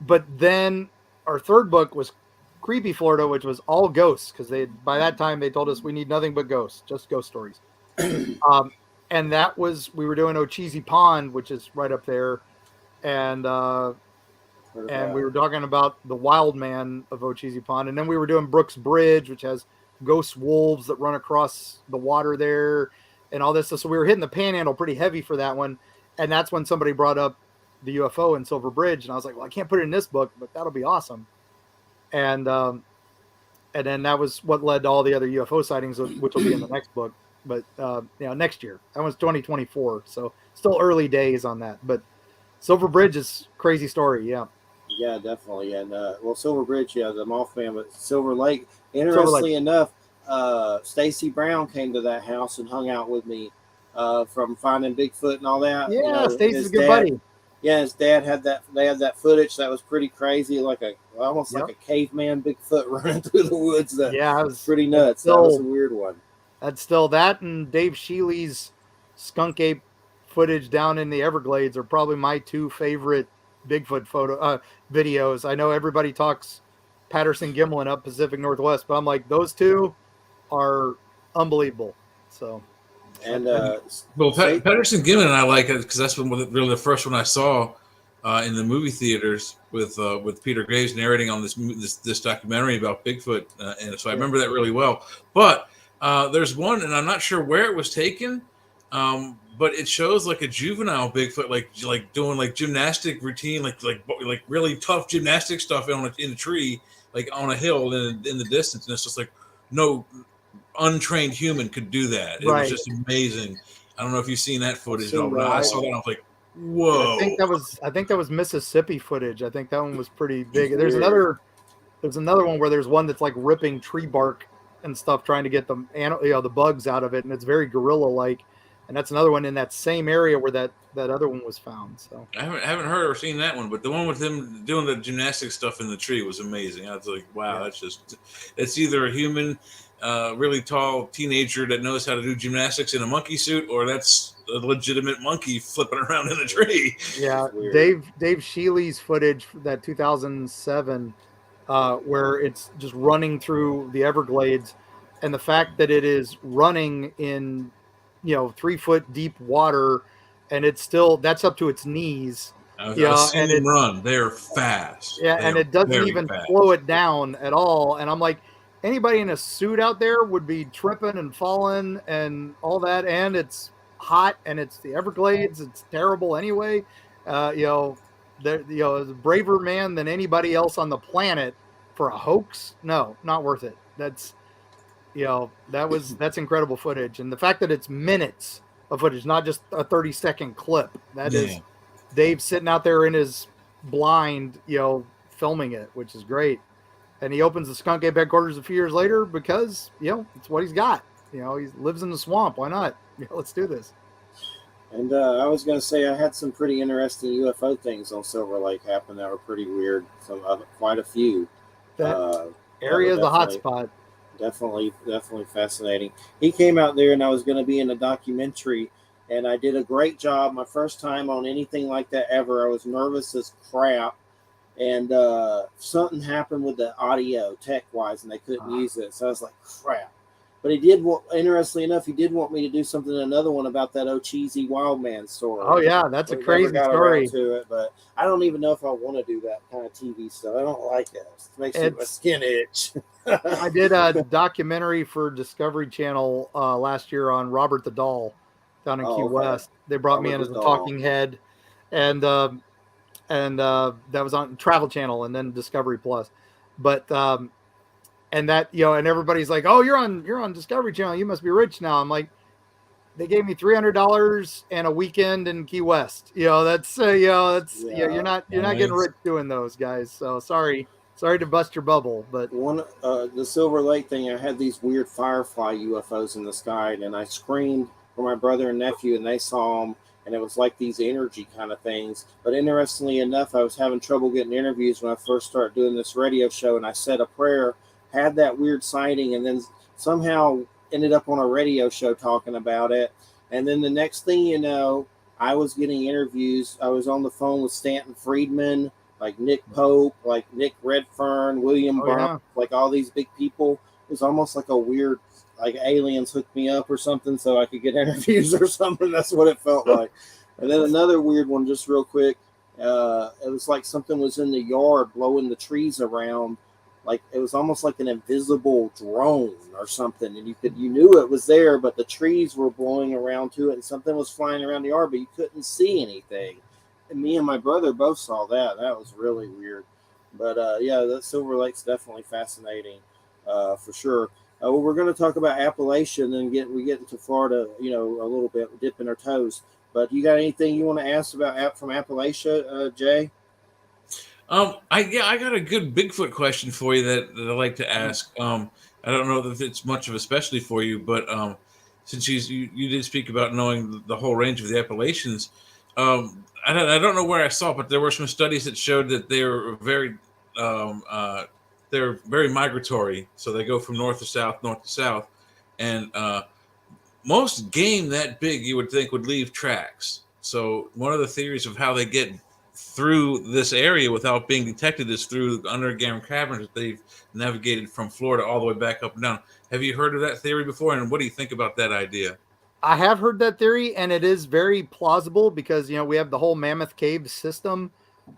But then our third book was Creepy Florida, which was all ghosts, because by that time they told us we need nothing but ghosts, just ghost stories. And that was, we were doing Ocheesy Pond, which is right up there, and we were talking about the wild man of Ocheesy Pond, and then we were doing Brooks Bridge, which has ghost wolves that run across the water there, and all this stuff. So we were hitting the panhandle pretty heavy for that one, and that's when somebody brought up the UFO in Silver Bridge, and I was like, well, I can't put it in this book, but that'll be awesome. And then that was what led to all the other UFO sightings, which will be in the next book, but next year. That was 2024, so still early days on that. But Silver Bridge is crazy story. Yeah definitely. And Silver Bridge, the Mothman, but Silver Lake, interestingly enough, Stacy Brown came to that house and hung out with me from finding Bigfoot and all that. Stacy's a good buddy. Yeah, his dad had that. They had that footage that was pretty crazy, like almost like a caveman Bigfoot running through the woods. That was pretty nuts. That was a weird one. That's still that, and Dave Shealy's skunk ape footage down in the Everglades are probably my two favorite Bigfoot videos. I know everybody talks Patterson Gimlin up Pacific Northwest, but I'm like, those two are unbelievable. So. And Patterson Gimlin, I like it because that's really the first one I saw in the movie theaters with Peter Graves narrating on this documentary about Bigfoot, and so I remember that really well. But there's one, and I'm not sure where it was taken, but it shows like a juvenile Bigfoot, like doing like gymnastic routine, like really tough gymnastic stuff in a tree, like on a hill in the distance, and it's just like no untrained human could do that. It was just amazing. I don't know if you've seen that footage, but I saw that and I was like, whoa. I think that was Mississippi footage. I think that one was pretty big. There's another one where there's one that's like ripping tree bark and stuff, trying to get the bugs out of it, and it's very gorilla like. And that's another one in that same area where that other one was found. So I haven't heard or seen that one, but the one with him doing the gymnastic stuff in the tree was amazing. I was like, wow, that's either a human really tall teenager that knows how to do gymnastics in a monkey suit, or that's a legitimate monkey flipping around in a tree. Yeah, Weird. Dave Shealy's footage, that 2007, where it's just running through the Everglades, and the fact that it is running in, 3 foot deep water, and it's still that's up to its knees. I've seen And them it's run. They are fast. yeah, They and are it doesn't very even fast. slow it down at all. And I'm like, anybody in a suit out there would be tripping and falling and all that. And it's hot, and it's the Everglades. It's terrible anyway. Is a braver man than anybody else on the planet for a hoax. No, not worth it. That's incredible footage, and the fact that it's minutes of footage, not just a 30-second clip. That is Dave sitting out there in his blind, filming it, which is great. And he opens the Skunk Ape headquarters a few years later because, it's what he's got. He lives in the swamp. Why not? Let's do this. And I was going to say I had some pretty interesting UFO things on Silver Lake happen that were pretty weird. Quite a few. That area is a hot spot. Definitely fascinating. He came out there, and I was going to be in a documentary, and I did a great job. My first time on anything like that ever. I was nervous as crap, and something happened with the audio tech-wise, and they couldn't use it. So I was like, crap. But interestingly enough, he did want me to do something, another one about that Cheesy Wild Man story. Oh yeah, that's a crazy story. To it, but I don't even know if I want to do that kind of TV stuff. I don't like it. It makes my skin itch. I did a documentary for Discovery Channel last year on Robert the Doll down in Key West. They brought me in as a talking head, and that was on Travel Channel and then Discovery Plus. But and that, and everybody's like, "Oh, you're on Discovery Channel. You must be rich now." I'm like, they gave me $300 and a weekend in Key West. You're not getting rich doing those, guys. So sorry to bust your bubble, but the Silver Lake thing, I had these weird firefly UFOs in the sky, and I screamed for my brother and nephew, and they saw them, and it was like these energy kind of things. But interestingly enough, I was having trouble getting interviews when I first started doing this radio show, and I said a prayer, had that weird sighting, and then somehow ended up on a radio show talking about it. And then the next thing you know, I was getting interviews. I was on the phone with Stanton Friedman, like Nick Pope, like Nick Redfern, William Burke, like all these big people. It was almost like a weird, like aliens hooked me up or something so I could get interviews or something. That's what it felt like. And then another weird one, just real quick. It was like something was in the yard blowing the trees around. Like it was almost like an invisible drone or something, and you knew it was there, but the trees were blowing around to it, and something was flying around the yard, but you couldn't see anything. And me and my brother both saw that. That was really weird. But that Silver Lake's definitely fascinating, for sure. We're going to talk about Appalachia, and then we get into Florida, a little bit, dipping our toes. But you got anything you want to ask about from Appalachia, Jay? I got a good Bigfoot question for you that I like to ask. I don't know if it's much of a specialty for you, but since you did speak about knowing the whole range of the Appalachians, I don't know where I saw it, but there were some studies that showed that they're very migratory. So they go from north to south, and most game that big you would think would leave tracks. So one of the theories of how they get through this area without being detected is through underground caverns that they've navigated from Florida all the way back up and down. Have you heard of that theory before? And what do you think about that idea? I have heard that theory, and it is very plausible because, we have the whole Mammoth Cave system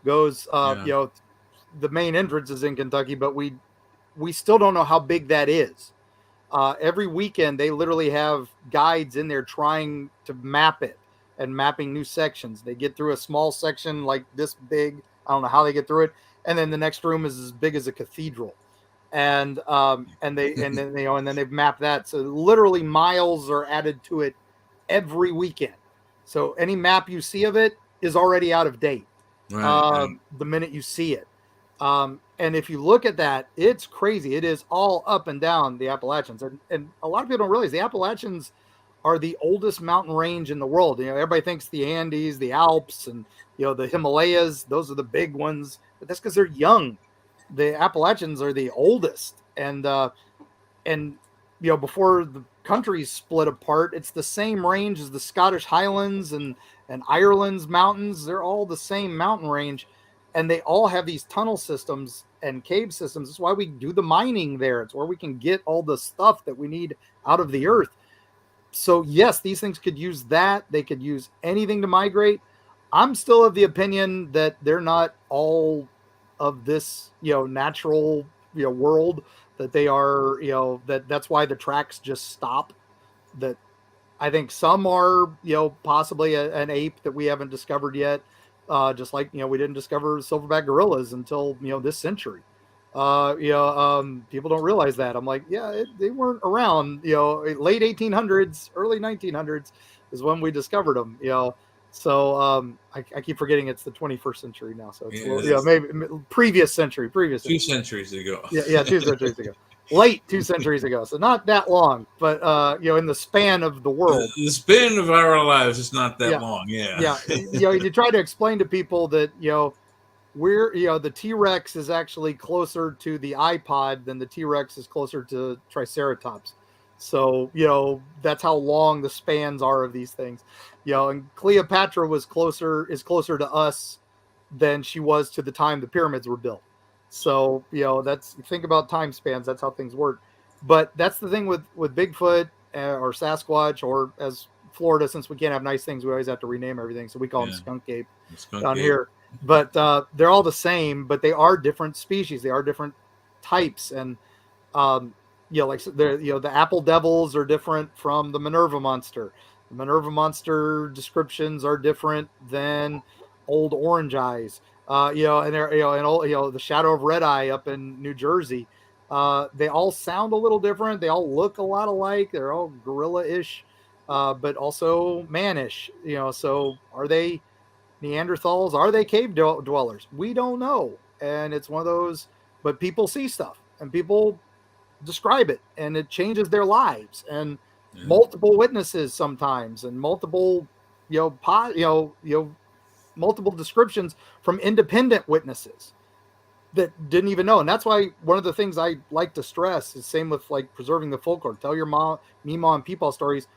goes, the main entrance is in Kentucky, but we still don't know how big that is. Every weekend, they literally have guides in there trying to map it and mapping new sections. They get through a small section like this big. I don't know how they get through it. And then the next room is as big as a cathedral. And then they've mapped that. So literally miles are added to it every weekend. So any map you see of it is already out of date. Right. The minute you see it. And if you look at that, it's crazy. It is all up and down the Appalachians. And a lot of people don't realize the Appalachians are the oldest mountain range in the world. Everybody thinks the Andes, the Alps, and the Himalayas, those are the big ones, but that's because they're young. The Appalachians are the oldest, and before the countries split apart, it's the same range as the Scottish Highlands and Ireland's mountains. They're all the same mountain range, and they all have these tunnel systems and cave systems. That's why we do the mining there. It's where we can get all the stuff that we need out of the earth. So yes, these things could use that. They could use anything to migrate. I'm still of the opinion that they're not all of this, natural, world, that they are, that's why the tracks just stop. That I think some are, possibly an ape that we haven't discovered yet. Just like, we didn't discover silverback gorillas until, this century. People don't realize that. I'm like, yeah, they weren't around, late 1800s, early 1900s is when we discovered them, So I keep forgetting it's the 21st century now. So it's maybe previous century. 2 centuries ago. Yeah, 2 centuries ago. Late 2 centuries ago. So not that long, but in the span of the world. The span of our lives is not that long. Yeah. Yeah. You try to explain to people that, the T-Rex is actually closer to the iPod than the T-Rex is closer to Triceratops. So, that's how long the spans are of these things. And Cleopatra is closer to us than she was to the time the pyramids were built. So, think about time spans. That's how things work. But that's the thing with Bigfoot or Sasquatch, or as Florida, since we can't have nice things, we always have to rename everything. So we call them skunk ape down here. But they're all the same, but they are different species. They are different types. And, the apple devils are different from the Minerva monster. The Minerva monster descriptions are different than old orange eyes. And they're, the shadow of red eye up in New Jersey. They all sound a little different. They all look a lot alike. They're all gorilla-ish, but also man-ish. So are they Neanderthals? Are they cave dwellers? We don't know. And it's one of those, but people see stuff and people describe it, and it changes their lives, and multiple witnesses sometimes, and multiple, multiple descriptions from independent witnesses that didn't even know. And that's why one of the things I like to stress is same with like preserving the folklore. Tell your mom, Meemaw, and Peepaw stories.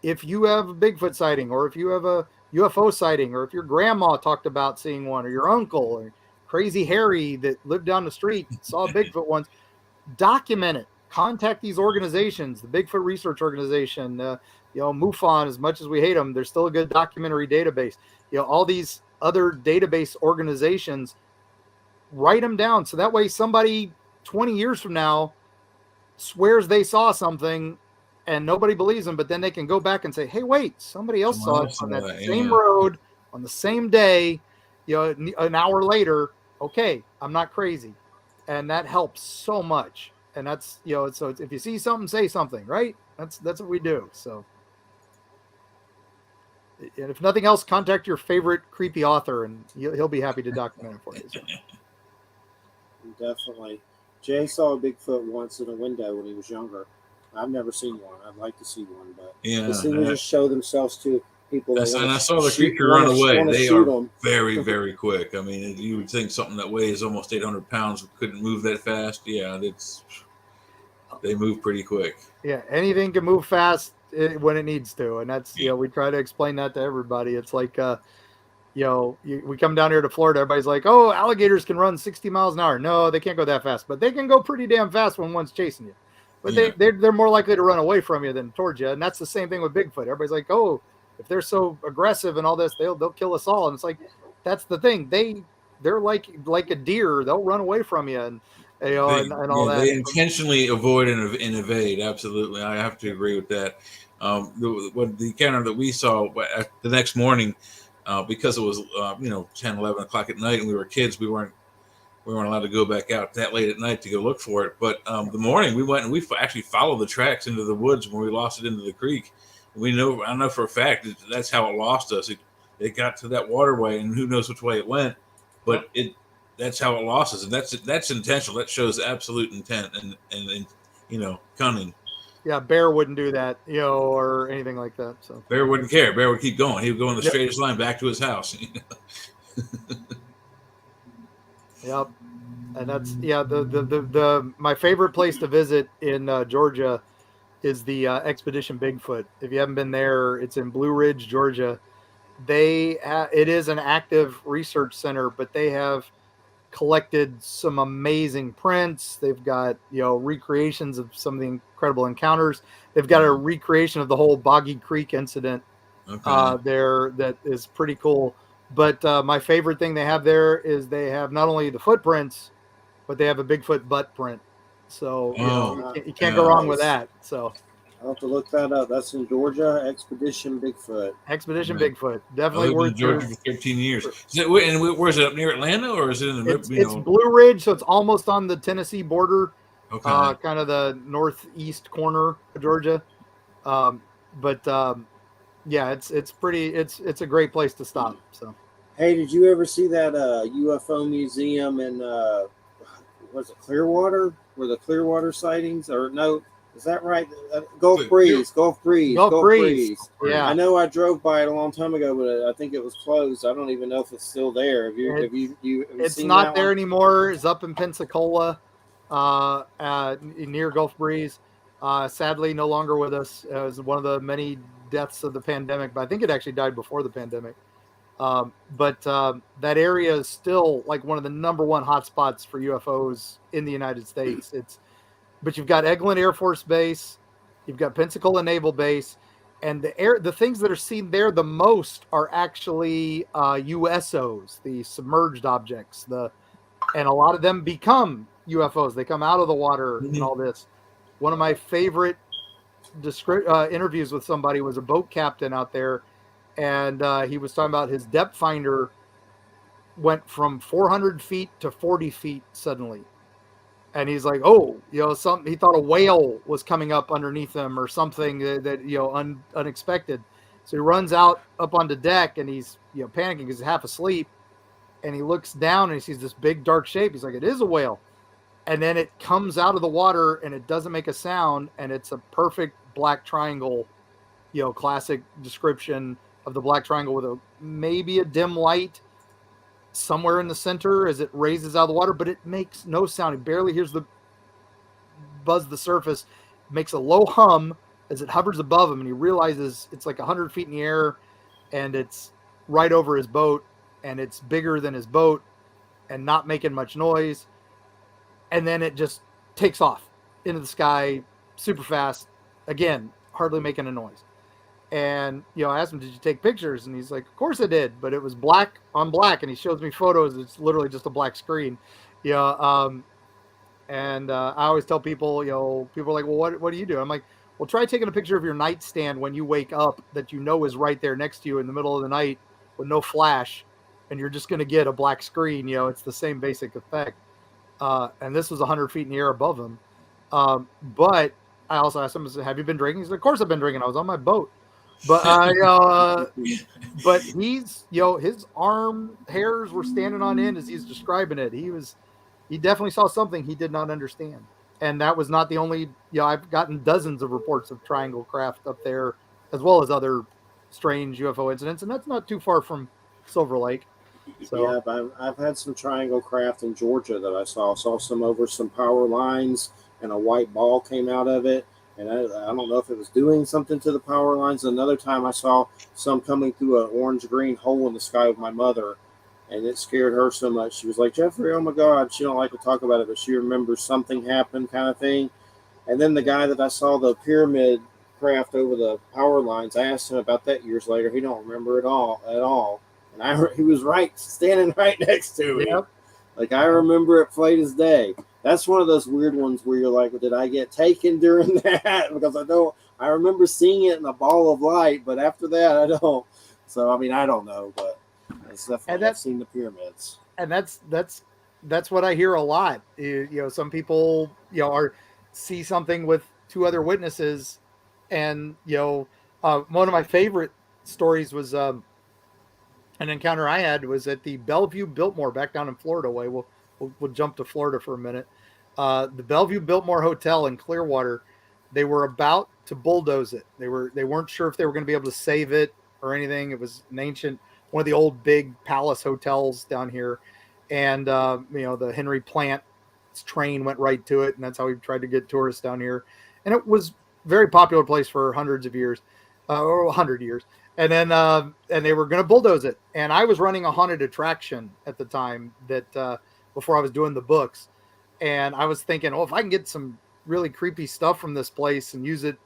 If you have a Bigfoot sighting, or if you have a UFO sighting, or if your grandma talked about seeing one, or your uncle, or Crazy Harry that lived down the street saw a Bigfoot once, document it. Contact these organizations, the Bigfoot Research Organization, MUFON. As much as we hate them, there's still a good documentary database. All these other database organizations, write them down, so that way somebody 20 years from now swears they saw something and nobody believes them, but then they can go back and say, hey, wait, somebody else saw it on that same road on the same day, an hour later. Okay, I'm not crazy. And that helps so much. And that's, so if you see something, say something, right? That's what we do. So, and if nothing else, contact your favorite creepy author, and he'll be happy to document it for you. So. Definitely. Jay saw a Bigfoot once in a window when he was younger. I've never seen one. I'd like to see one, but they seem to just show themselves to people. And I saw the creature run away. They are very, very quick. I mean, you would think something that weighs almost 800 pounds couldn't move that fast. Yeah, they move pretty quick. Yeah, anything can move fast when it needs to, and that's we try to explain that to everybody. It's like we come down here to Florida, everybody's like, oh, alligators can run 60 miles an hour. No, they can't go that fast, but they can go pretty damn fast when one's chasing you. But they're more likely to run away from you than towards you, and that's the same thing with Bigfoot. Everybody's like, oh, if they're so aggressive and all this, they'll kill us all. And it's like, that's the thing. They're like a deer. They'll run away from you, and and all that. They intentionally avoid and evade. Absolutely, I have to agree with that. The encounter that we saw the next morning, because it was 10, 11 o'clock at night, and we were kids, we weren't allowed to go back out that late at night to go look for it. But the morning we went and we actually followed the tracks into the woods when we lost it into the creek. I know for a fact that's how it lost us. It got to that waterway, and who knows which way it went, but that's how it lost us, and that's intentional. That shows absolute intent and cunning. Yeah, bear wouldn't do that, or anything like that. So bear wouldn't care. Bear would keep going. He would go in the straightest line back to his house. Yep, and that's the my favorite place to visit in Georgia is the Expedition Bigfoot. If you haven't been there, it's in Blue Ridge, Georgia. It is an active research center, but they have collected some amazing prints. They've got, recreations of some of the incredible encounters. They've got a recreation of the whole Boggy Creek incident there that is pretty cool. But my favorite thing they have there is they have not only the footprints, but they have a Bigfoot butt print. So you can't go wrong with that. So I'll have to look that up. That's in Georgia, Expedition Bigfoot. Bigfoot. Definitely worth in Georgia for 13 years. Where is it, up near Atlanta, or is it in the It's Blue Ridge, so it's almost on the Tennessee border. Okay. Kind of the northeast corner of Georgia. Yeah, it's pretty. It's a great place to stop. So, hey, did you ever see that UFO museum in was it Clearwater? Where the Clearwater sightings? Or no, is that right? Gulf Breeze. Yeah, I know I drove by it a long time ago, but I think it was closed. I don't even know if it's still there. Have you it's seen not that there one? anymore. It's up in Pensacola, near Gulf Breeze. Sadly, no longer with us. It was one of the many deaths of the pandemic, but I think it actually died before the pandemic. But that area is still like one of the number one hotspots for UFOs in the United States. But you've got Eglin Air Force Base, you've got Pensacola Naval Base, and the things that are seen there the most are actually USOs, the submerged objects. And a lot of them become UFOs. They come out of the water and all this. One of my favorite interviews with somebody was a boat captain out there, and he was talking about his depth finder went from 400 feet to 40 feet suddenly. And he's like, he thought a whale was coming up underneath him or something that unexpected. So he runs out up onto deck, and he's panicking because he's half asleep. And he looks down and he sees this big dark shape. He's like, it is a whale. And then it comes out of the water and it doesn't make a sound. And it's a perfect black triangle, classic description of the black triangle with maybe a dim light somewhere in the center as it raises out of the water, but it makes no sound. He barely hears the buzz of the surface, makes a low hum as it hovers above him, and he realizes it's like 100 feet in the air, and it's right over his boat, and it's bigger than his boat, and not making much noise. And then it just takes off into the sky super fast, again, hardly making a noise. And, I asked him, did you take pictures? And he's like, of course I did, but it was black on black. And he shows me photos. It's literally just a black screen. I always tell people, people are like, well, what do you do? I'm like, well, try taking a picture of your nightstand when you wake up that is right there next to you in the middle of the night with no flash. And you're just going to get a black screen. It's the same basic effect. And this was 100 feet in the air above him. But I also asked him, have you been drinking? He said, of course I've been drinking. I was on my boat. But but he's his arm hairs were standing on end as he's describing it. He definitely saw something he did not understand, and that was not the only. I've gotten dozens of reports of triangle craft up there, as well as other strange UFO incidents, and that's not too far from Silver Lake. So yeah, I've had some triangle craft in Georgia that I saw some over some power lines, and a white ball came out of it. And I don't know if it was doing something to the power lines. Another time I saw some coming through an orange-green hole in the sky with my mother, and it scared her so much. She was like, Jeffrey, oh my God. She don't like to talk about it, but she remembers something happened kind of thing. And then the guy that I saw the pyramid craft over the power lines, I asked him about that years later. He don't remember it at all. And he was standing right next to me. Yep. Like, I remember it plain as day. That's one of those weird ones where you're like, well, did I get taken during that? Because I remember seeing it in a ball of light, but after that, I don't. So, I mean, I don't know, but it's definitely, I've seen the pyramids. And that's what I hear a lot. Some people, see something with two other witnesses. And, one of my favorite stories was an encounter I had was at the Bellevue Biltmore back down in Florida way. We'll jump to Florida for a minute. The Bellevue Biltmore Hotel in Clearwater, they were about to bulldoze it. They weren't sure if they were going to be able to save it or anything. It was one of the old big palace hotels down here. And, the Henry Plant train went right to it. And that's how we tried to get tourists down here. And it was very popular place for hundreds of years, or 100 years. And then and they were going to bulldoze it. And I was running a haunted attraction at the time that before I was doing the books. And I was thinking, oh, if I can get some really creepy stuff from this place and use it,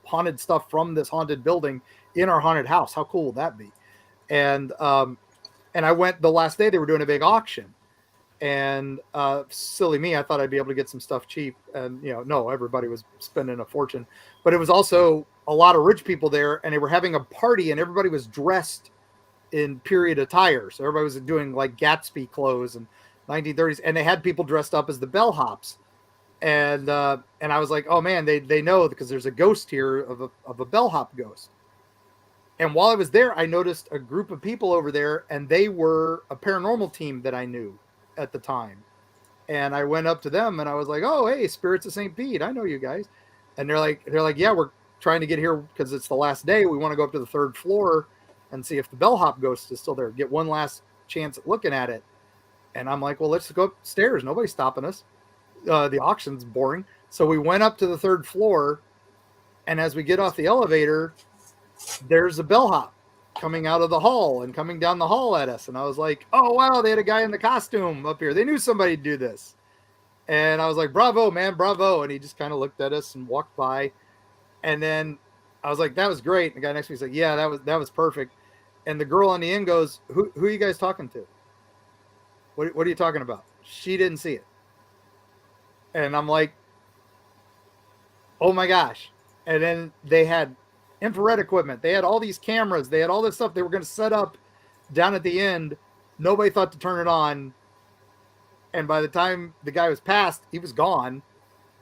haunted stuff from this haunted building in our haunted house, how cool would that be? And I went the last day, they were doing a big auction. And silly me, I thought I'd be able to get some stuff cheap. And, no, everybody was spending a fortune. But it was also a lot of rich people there, and they were having a party, and everybody was dressed in period attire. So everybody was doing like Gatsby clothes and 1930s, and they had people dressed up as the bellhops. And I was like, oh man, they know, because there's a ghost here of a bellhop ghost. And while I was there, I noticed a group of people over there, and they were a paranormal team that I knew at the time. And I went up to them and I was like, oh, hey, Spirits of St. Pete, I know you guys. And they're like, yeah, we're trying to get here because it's the last day. We want to go up to the 3rd floor and see if the bellhop ghost is still there. Get one last chance at looking at it. And I'm like, well, let's go upstairs. Nobody's stopping us. The auction's boring. So we went up to the 3rd floor. And as we get off the elevator, there's a bellhop coming out of the hall and coming down the hall at us. And I was like, oh, wow, they had a guy in the costume up here. They knew somebody'd do this. And I was like, bravo, man, bravo. And he just kind of looked at us and walked by. And then I was like, that was great. And the guy next to me was like, yeah, that was perfect. And the girl on the end goes, who are you guys talking to? What are you talking about? She didn't see it. And I'm like, oh my gosh. And then they had infrared equipment. They had all these cameras. They had all this stuff they were going to set up down at the end. Nobody thought to turn it on. And by the time the guy was passed, he was gone.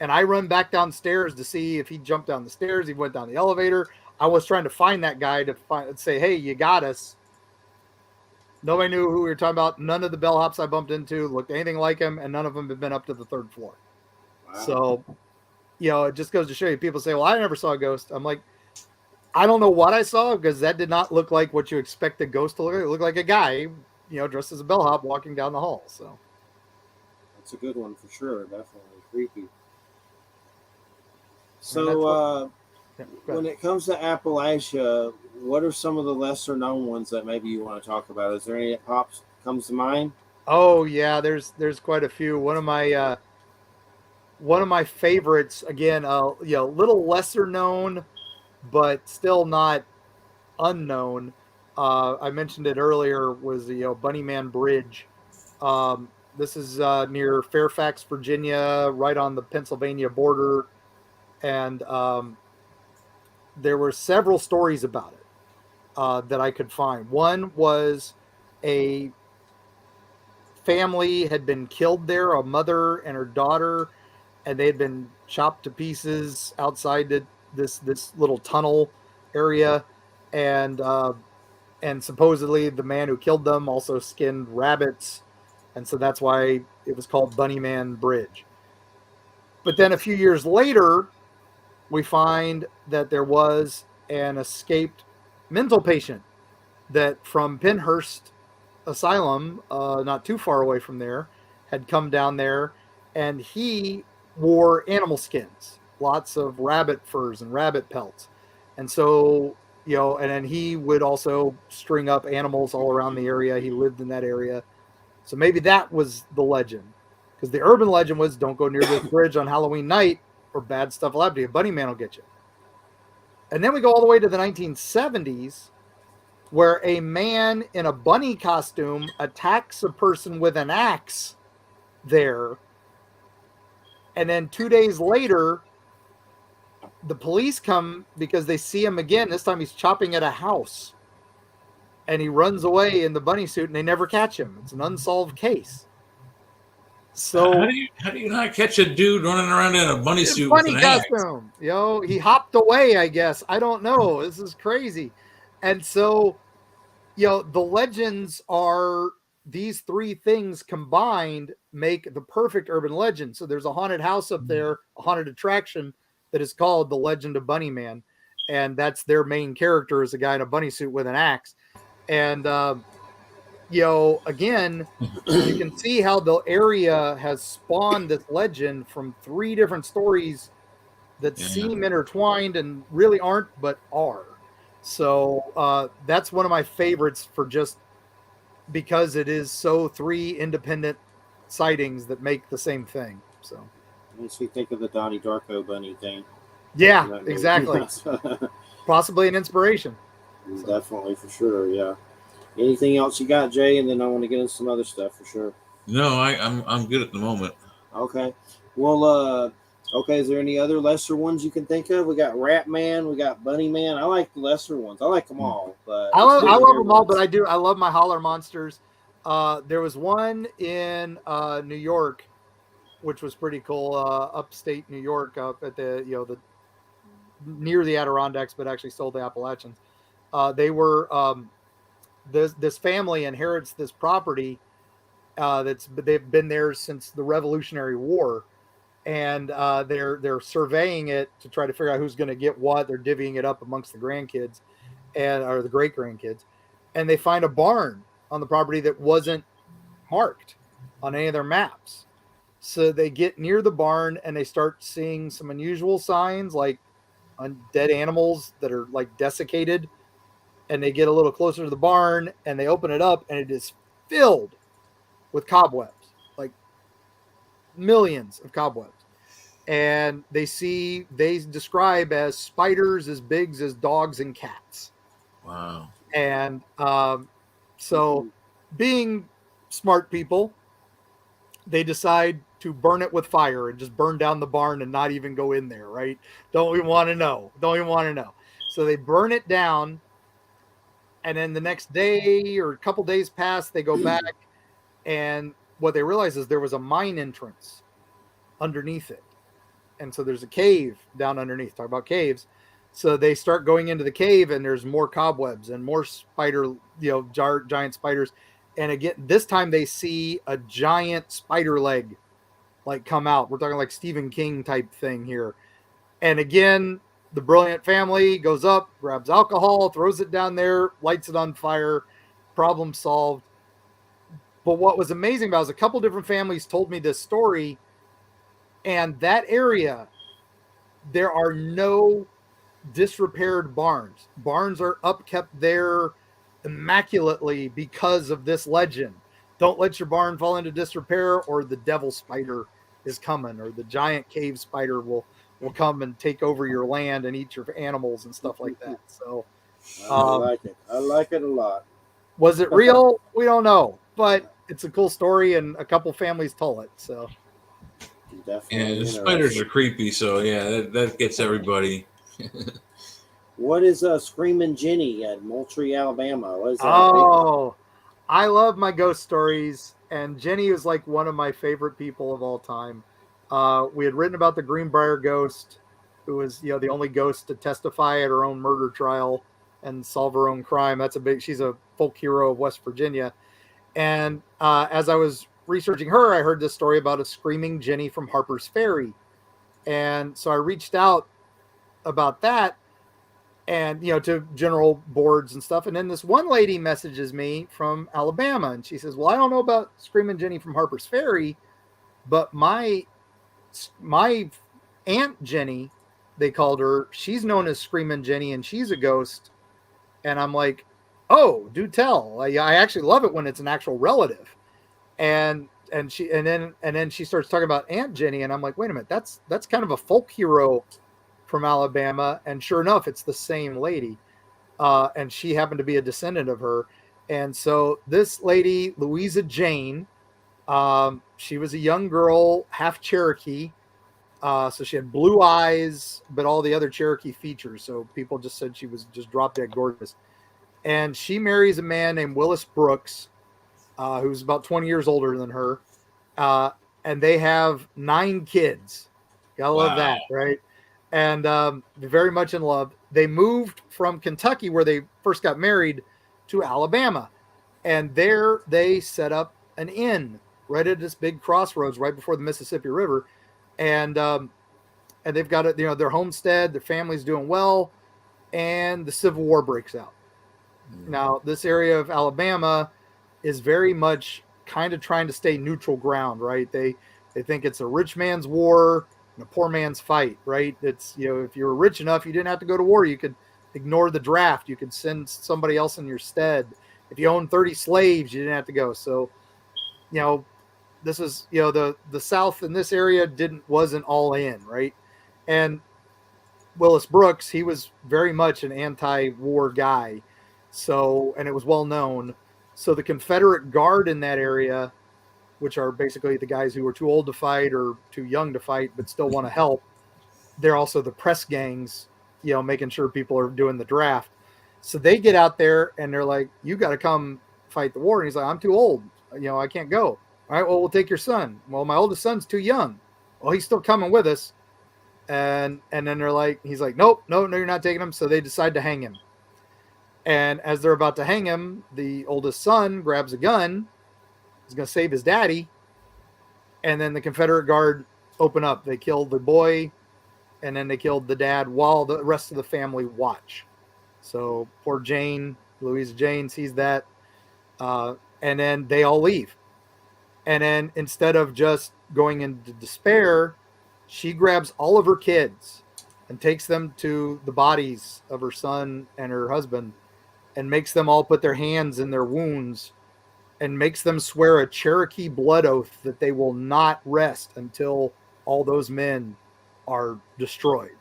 And I run back downstairs to see if he jumped down the stairs. He went down the elevator. I was trying to find that guy to say, hey, you got us. Nobody knew who we were talking about. None of the bellhops I bumped into looked anything like him, and none of them had been up to the 3rd floor. Wow. So, it just goes to show you. People say, well, I never saw a ghost. I'm like, I don't know what I saw, because that did not look like what you expect a ghost to look like. It looked like a guy, dressed as a bellhop walking down the hall. So that's a good one for sure. Definitely creepy. So when it comes to Appalachia, what are some of the lesser known ones that maybe you want to talk about? Is there any that comes to mind? Oh yeah, there's quite a few. One of my favorites, again, little lesser known, but still not unknown. I mentioned it earlier, was the Bunnyman Bridge. This is near Fairfax, Virginia, right on the Pennsylvania border. And there were several stories about it that I could find. One was a family had been killed there, a mother and her daughter, and they had been chopped to pieces outside this little tunnel area. And supposedly the man who killed them also skinned rabbits. And so that's why it was called Bunnyman Bridge. But then a few years later, we find that there was an escaped mental patient that from Penhurst Asylum, not too far away from there, had come down there, and he wore animal skins, lots of rabbit furs and rabbit pelts. And so, and then he would also string up animals all around the area. He lived in that area. So maybe that was the legend, because the urban legend was, don't go near this bridge on Halloween night, or bad stuff will happen to you. Bunnyman will get you. And then we go all the way to the 1970s, where a man in a bunny costume attacks a person with an axe there. And then 2 days later, the police come because they see him again. This time he's chopping at a house. And he runs away in the bunny suit, and they never catch him. It's an unsolved case. So how do you not catch a dude running around in a bunny suit bunny with an costume? He hopped away, I guess. I don't know. This is crazy. And so, the legends are these three things combined make the perfect urban legend. So there's a haunted house up there, a haunted attraction that is called the Legend of Bunnyman, and that's their main character, is a guy in a bunny suit with an axe. And again, you can see how the area has spawned this legend from three different stories that seem intertwined and really aren't, but are. So that's one of my favorites for just because it is so 3 independent sightings that make the same thing. So makes me think of the Donnie Darko bunny thing. Yeah, exactly. Possibly an inspiration. Definitely, for sure. Yeah. Anything else you got, Jay? And then I want to get into some other stuff for sure. No, I'm good at the moment. Okay. Well, okay. Is there any other lesser ones you can think of? We got Rat Man, we got Bunny Man. I like the lesser ones. I like them all. But I love them all. But I love my holler monsters. There was one in New York, which was pretty cool. Upstate New York, up at the near the Adirondacks, but actually sold the Appalachians. They were this family inherits this property they've been there since the Revolutionary War, and they're surveying it to try to figure out who's going to get what. They're divvying it up amongst the grandkids or the great grandkids, and they find a barn on the property that wasn't marked on any of their maps. So they get near the barn and they start seeing some unusual signs, like on dead animals that are like desiccated. And they get a little closer to the barn and they open it up and it is filled with cobwebs, like millions of cobwebs. And they describe as spiders as big as dogs and cats. Wow. And so being smart people, they decide to burn it with fire and just burn down the barn and not even go in there, right? Don't even want to know. So they burn it down. And then the next day or a couple days pass, they go back. And what they realize is there was a mine entrance underneath it. And so there's a cave down underneath. Talk about caves. So they start going into the cave and there's more cobwebs and more spider, giant spiders. And again, this time they see a giant spider leg like come out. We're talking like Stephen King type thing here. And again, the brilliant family goes up, grabs alcohol, throws it down there, lights it on fire, problem solved. But what was amazing about it is a couple different families told me this story, and that area, there are no disrepaired barns. Barns are upkept there immaculately because of this legend. Don't let your barn fall into disrepair or the devil spider is coming, or the giant cave spider will come and take over your land and eat your animals and stuff like that. So I like it. I like it a lot. Was it real? We don't know, but it's a cool story and a couple families told it. So definitely. Yeah, the spiders are creepy, so yeah, that gets everybody. What is Screaming Jenny at Moultrie, Alabama? What is that? Oh, I love my ghost stories, and Jenny is like one of my favorite people of all time. We had written about the Greenbrier ghost, who was the only ghost to testify at her own murder trial and solve her own crime. She's a folk hero of West Virginia. And as I was researching her, I heard this story about a screaming Jenny from Harper's Ferry. And so I reached out about that and, to general boards and stuff. And then this one lady messages me from Alabama and she says, well, I don't know about screaming Jenny from Harper's Ferry, but my Aunt Jenny, they called her, she's known as Screaming Jenny and she's a ghost. And I'm like, oh, do tell. I actually love it when it's an actual relative. And then she starts talking about Aunt Jenny, and I'm like, wait a minute, that's kind of a folk hero from Alabama. And sure enough, it's the same lady. And she happened to be a descendant of her. And so this lady, Louisa Jane, she was a young girl, half Cherokee. So she had blue eyes, but all the other Cherokee features. So people just said she was just drop dead gorgeous. And she marries a man named Willis Brooks, who's about 20 years older than her. And they have 9 kids. Gotta love that, right? And they're very much in love. They moved from Kentucky, where they first got married, to Alabama. And there they set up an inn right at this big crossroads right before the Mississippi River. And they've got their homestead, their family's doing well, and the Civil War breaks out. Now, this area of Alabama is very much kind of trying to stay neutral ground, right? They think it's a rich man's war. and a poor man's fight, right? It's, if you were rich enough, you didn't have to go to war. You could ignore the draft. You could send somebody else in your stead. If you owned 30 slaves, you didn't have to go. So, this is, the South in this area wasn't all in, right? And Willis Brooks, he was very much an anti-war guy. So, and it was well known. So the Confederate Guard in that area, which are basically the guys who are too old to fight or too young to fight, but still want to help, they're also the press gangs, making sure people are doing the draft. So they get out there and they're like, you got to come fight the war. And he's like, I'm too old. I can't go. All right, well, we'll take your son. Well, my oldest son's too young. Well, he's still coming with us. And then they're like, he's like, no, you're not taking him. So they decide to hang him. And as they're about to hang him, the oldest son grabs a gun. He's going to save his daddy. And then the Confederate Guard open up. They kill the boy, and then they killed the dad while the rest of the family watch. So poor Jane, Louisa Jane, sees that. And then they all leave. And then instead of just going into despair, she grabs all of her kids and takes them to the bodies of her son and her husband and makes them all put their hands in their wounds and makes them swear a Cherokee blood oath that they will not rest until all those men are destroyed.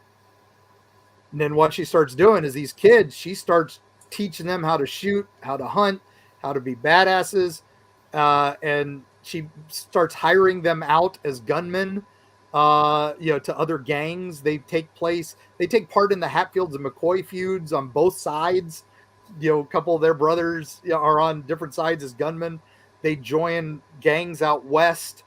And then what she starts doing is these kids, she starts teaching them how to shoot, how to hunt, how to be badasses. And she starts hiring them out as gunmen, to other gangs. They take part in the Hatfields and McCoy feuds on both sides. A couple of their brothers are on different sides as gunmen. They join gangs out west.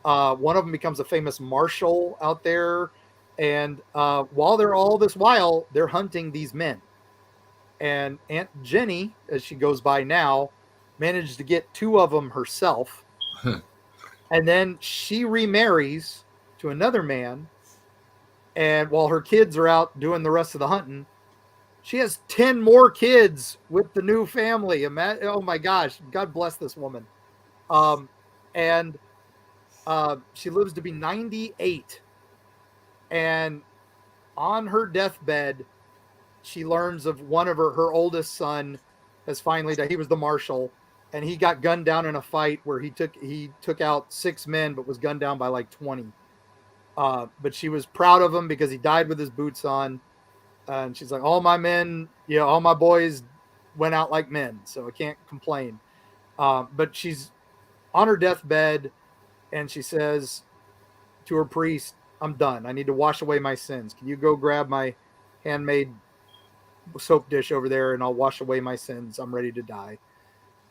One of them becomes a famous marshal out there. And while they're hunting these men. And Aunt Jenny, as she goes by now, managed to get 2 of them herself. And then she remarries to another man. And while her kids are out doing the rest of the hunting, she has 10 more kids with the new family. Oh my gosh. God bless this woman. And she lives to be 98. And on her deathbed, she learns of one of her oldest son has finally died. He was the marshal, and he got gunned down in a fight where he took out 6 men, but was gunned down by like 20. But she was proud of him because he died with his boots on. And she's like, all my men, all my boys went out like men, so I can't complain. But she's on her deathbed, and she says to her priest, I'm done. I need to wash away my sins. Can you go grab my handmade soap dish over there, and I'll wash away my sins. I'm ready to die.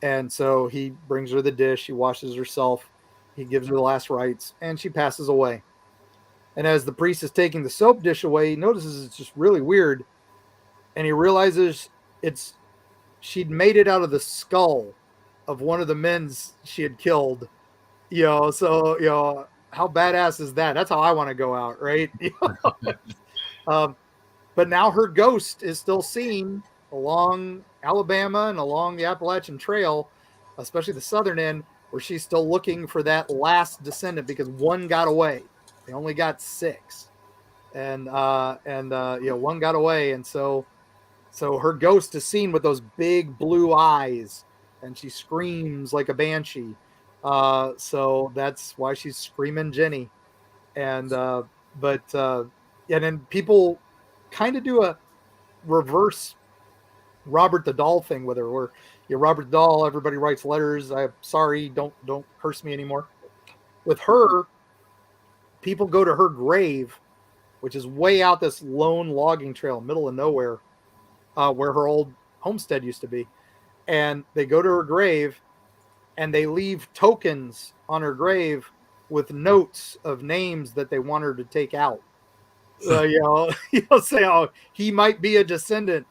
And so he brings her the dish. She washes herself. He gives her the last rites, and she passes away. And as the priest is taking the soap dish away, he notices it's just really weird. And he realizes she'd made it out of the skull of one of the men she had killed. So, how badass is that? That's how I want to go out, right? But now her ghost is still seen along Alabama and along the Appalachian Trail, especially the southern end, where she's still looking for that last descendant because one got away. They only got 6, and one got away, and so her ghost is seen with those big blue eyes, and she screams like a banshee. So that's why she's Screaming Jenny, and then people kind of do a reverse Robert the Doll thing with her, where Robert the Doll, everybody writes letters. I'm sorry, don't curse me anymore. With her, people go to her grave, which is way out this lone logging trail, middle of nowhere, where her old homestead used to be. And they go to her grave, and they leave tokens on her grave with notes of names that they want her to take out. You'll say, oh, he might be a descendant.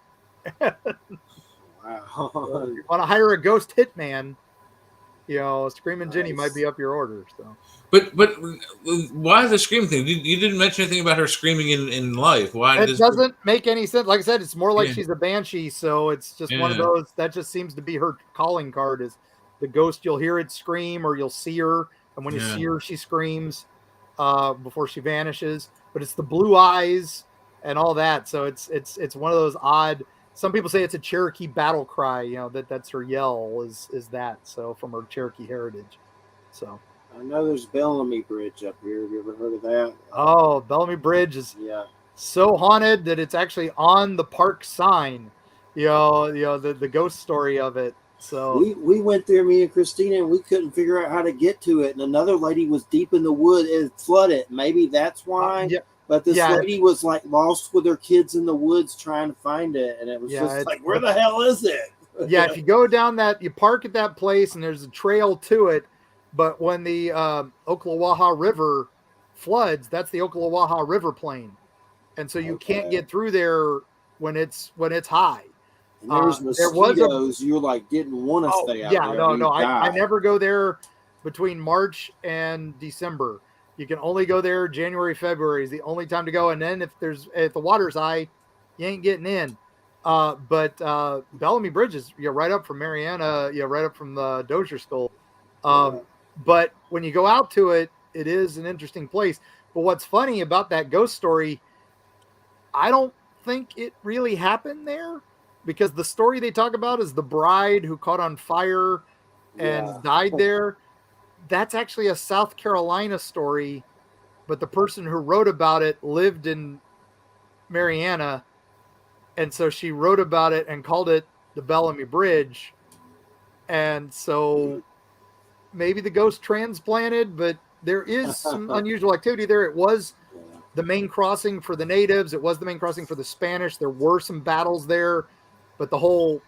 Wow. If you want to hire a ghost hitman, Screaming Jenny might be up your order. So, but why the scream thing? You didn't mention anything about her screaming in life. Why? It doesn't make any sense. Like I said, it's more like she's a banshee. So it's just one of those that just seems to be her calling card. Is the ghost? You'll hear it scream, or you'll see her, and when you see her, she screams before she vanishes. but it's the blue eyes and all that. So it's one of those odd. Some people say it's a Cherokee battle cry. That's her yell is that. So from her Cherokee heritage. So I know there's Bellamy Bridge up here. Have you ever heard of that? Oh, Bellamy Bridge is so haunted that it's actually on the park sign. The ghost story of it. So we went there, me and Christina, and we couldn't figure out how to get to it. And another lady was deep in the wood and flooded. Maybe that's why. But this lady was like lost with her kids in the woods trying to find it, and it was just like, where the hell is it? If you go down you park at that place, and there's a trail to it. But when the Ocklawaha River floods, that's the Ocklawaha River plain, and so you can't get through there when it's high. And there was mosquitoes. You didn't want to stay out there. No. I never go there between March and December. You can only go there January, February is the only time to go. And then if the water's high, you ain't getting in. But Bellamy Bridge is right up from Mariana, right up from the Dozier Skull. But when you go out to it, it is an interesting place. But what's funny about that ghost story, I don't think it really happened there, because the story they talk about is the bride who caught on fire and died there. That's actually a South Carolina story, but the person who wrote about it lived in Mariana, and so she wrote about it and called it the Bellamy Bridge. And so maybe the ghost transplanted, but there is some unusual activity there. It was the main crossing for the natives. It was the main crossing for the Spanish. There were some battles there, but the whole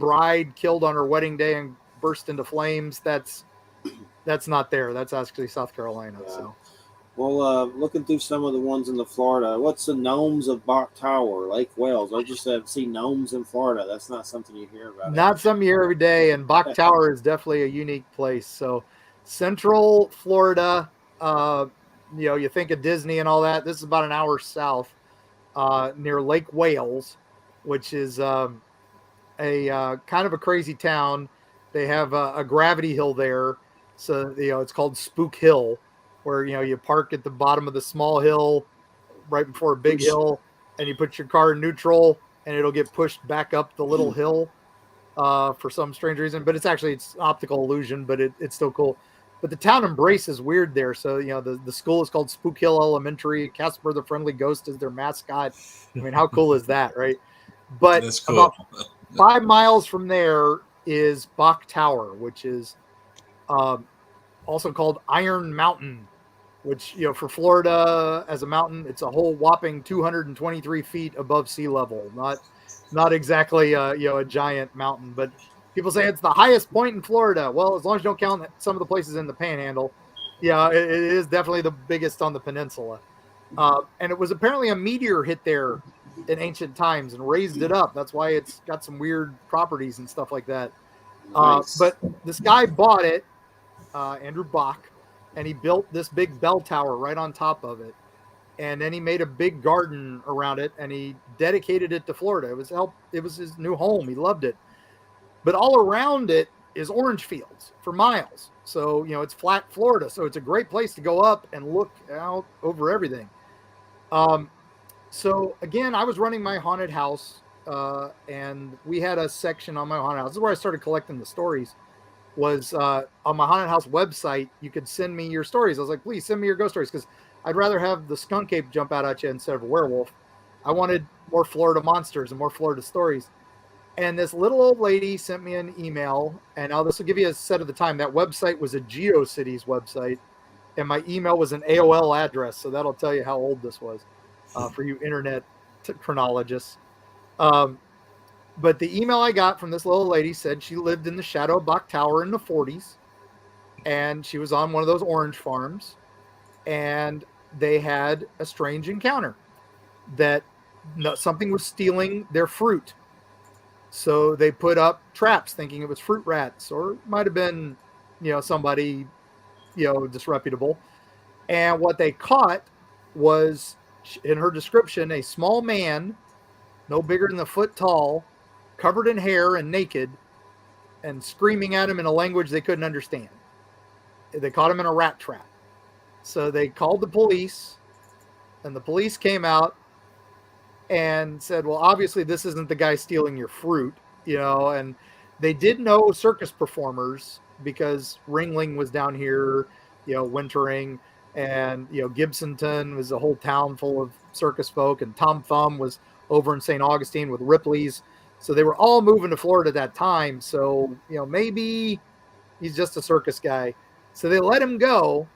bride killed on her wedding day and burst into flames, that's not there. That's actually South Carolina. So, well, looking through some of the ones in Florida, what's the gnomes of Bach Tower, Lake Wales? I just have seen gnomes in Florida. That's not something you hear about. Not something you hear every day, and Bach Tower is definitely a unique place. So, Central Florida, you think of Disney and all that. This is about an hour south, near Lake Wales, which is a kind of a crazy town. They have a gravity hill there. So, it's called Spook Hill, where, you park at the bottom of the small hill right before a big hill, and you put your car in neutral, and it'll get pushed back up the little hill for some strange reason. But it's optical illusion, but it's still cool. But the town embraces weird there. So, the school is called Spook Hill Elementary. Casper the Friendly Ghost is their mascot. I mean, how cool is that, right? But that's cool. About 5 miles from there is Bach Tower, which is also called Iron Mountain, which, for Florida as a mountain, it's a whole whopping 223 feet above sea level. Not exactly a giant mountain, but people say it's the highest point in Florida. Well, as long as you don't count some of the places in the Panhandle, it is definitely the biggest on the peninsula. And it was apparently a meteor hit there in ancient times and raised it up. That's why it's got some weird properties and stuff like that. Nice. But this guy bought it, Andrew Bach, and he built this big bell tower right on top of it. And then he made a big garden around it, and he dedicated it to Florida. It was his new home. He loved it. But all around it is orange fields for miles. So, it's flat Florida. So it's a great place to go up and look out over everything. So again, I was running my haunted house, and we had a section on my haunted house. This is where I started collecting the stories. Was on my haunted house website, you could send me your stories. I was like, please send me your ghost stories, because I'd rather have the skunk ape jump out at you instead of a werewolf. I wanted more Florida monsters and more Florida stories. And this little old lady sent me an email, and this will give you a set of the time. That website was a GeoCities website, and my email was an AOL address, so that'll tell you how old this was for you internet chronologists. But the email I got from this little lady said she lived in the shadow of Bach Tower in the 40s, and she was on one of those orange farms, and they had a strange encounter that something was stealing their fruit. So they put up traps thinking it was fruit rats, or it might have been, somebody, disreputable. And what they caught was, in her description, a small man, no bigger than a foot tall, covered in hair and naked, and screaming at him in a language they couldn't understand. They caught him in a rat trap. So they called the police, and the police came out and said, well, obviously this isn't the guy stealing your fruit, and they did know circus performers because Ringling was down here, wintering, and, Gibsonton was a whole town full of circus folk, and Tom Thumb was over in St. Augustine with Ripley's. So they were all moving to Florida at that time. So, maybe he's just a circus guy. So they let him go,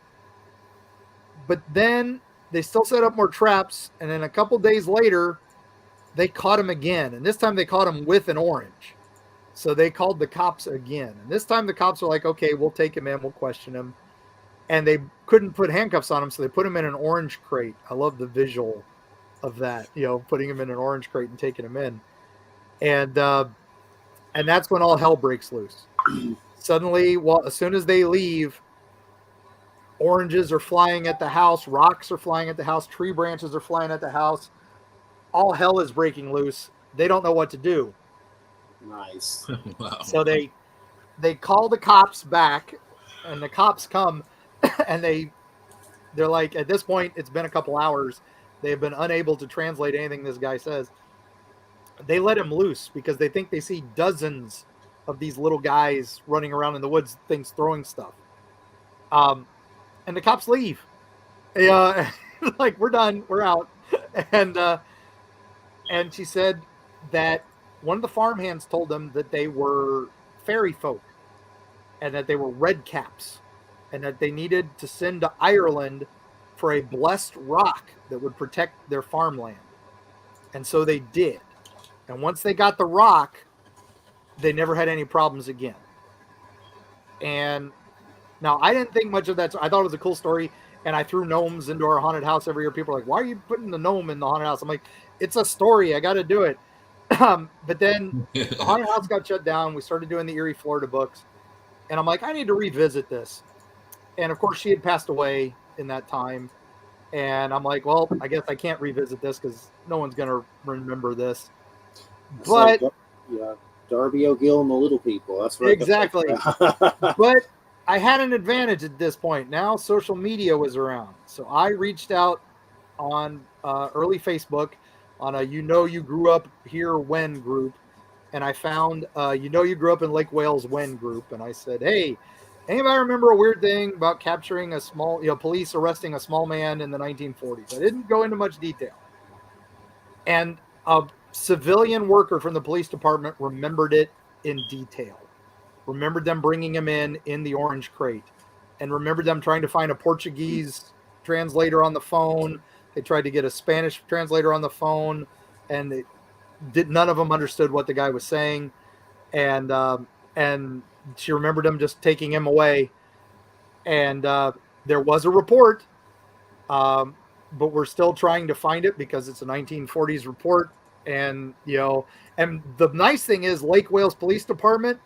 but then they still set up more traps. And then a couple days later, they caught him again. And this time they caught him with an orange. So they called the cops again. And this time the cops were like, okay, we'll take him in. We'll question him. And they couldn't put handcuffs on him. So they put him in an orange crate. I love the visual of that, putting him in an orange crate and taking him in. And that's when all hell breaks loose. Suddenly, as soon as they leave, oranges are flying at the house, rocks are flying at the house, tree branches are flying at the house. All hell is breaking loose. They don't know what to do. Nice. Wow. So they call the cops back, and the cops come, and they're like, at this point, it's been a couple hours. They've been unable to translate anything this guy says. They let him loose because they think they see dozens of these little guys running around in the woods, things throwing stuff. And the cops leave. Like, we're done, we're out. And she said that one of the farmhands told them that they were fairy folk and that they were red caps and that they needed to send to Ireland for a blessed rock that would protect their farmland. And so they did. And once they got the rock, they never had any problems again. And now I didn't think much of that. I thought it was a cool story. And I threw gnomes into our haunted house every year. People are like, why are you putting the gnome in the haunted house? I'm like, it's a story. I got to do it. But then the haunted house got shut down. We started doing the Eerie, Florida books. And I'm like, I need to revisit this. And of course, she had passed away in that time. And I'm like, well, I guess I can't revisit this because no one's going to remember this. But yeah, Darby O'Gill and the Little People. That's right. Exactly. But I had an advantage at this point. Now social media was around. So I reached out on early Facebook on a You Grew Up Here When group. And I found You Grew Up in Lake Wales When group. And I said, hey, anybody remember a weird thing about capturing a small, police arresting a small man in the 1940s? I didn't go into much detail. And a civilian worker from the police department remembered it in detail. Remembered them bringing him in the orange crate, and remembered them trying to find a Portuguese translator on the phone. They tried to get a Spanish translator on the phone, and none of them understood what the guy was saying. And she remembered him just taking him away. And there was a report, but we're still trying to find it because it's a 1940s report. And, and the nice thing is Lake Wales Police Department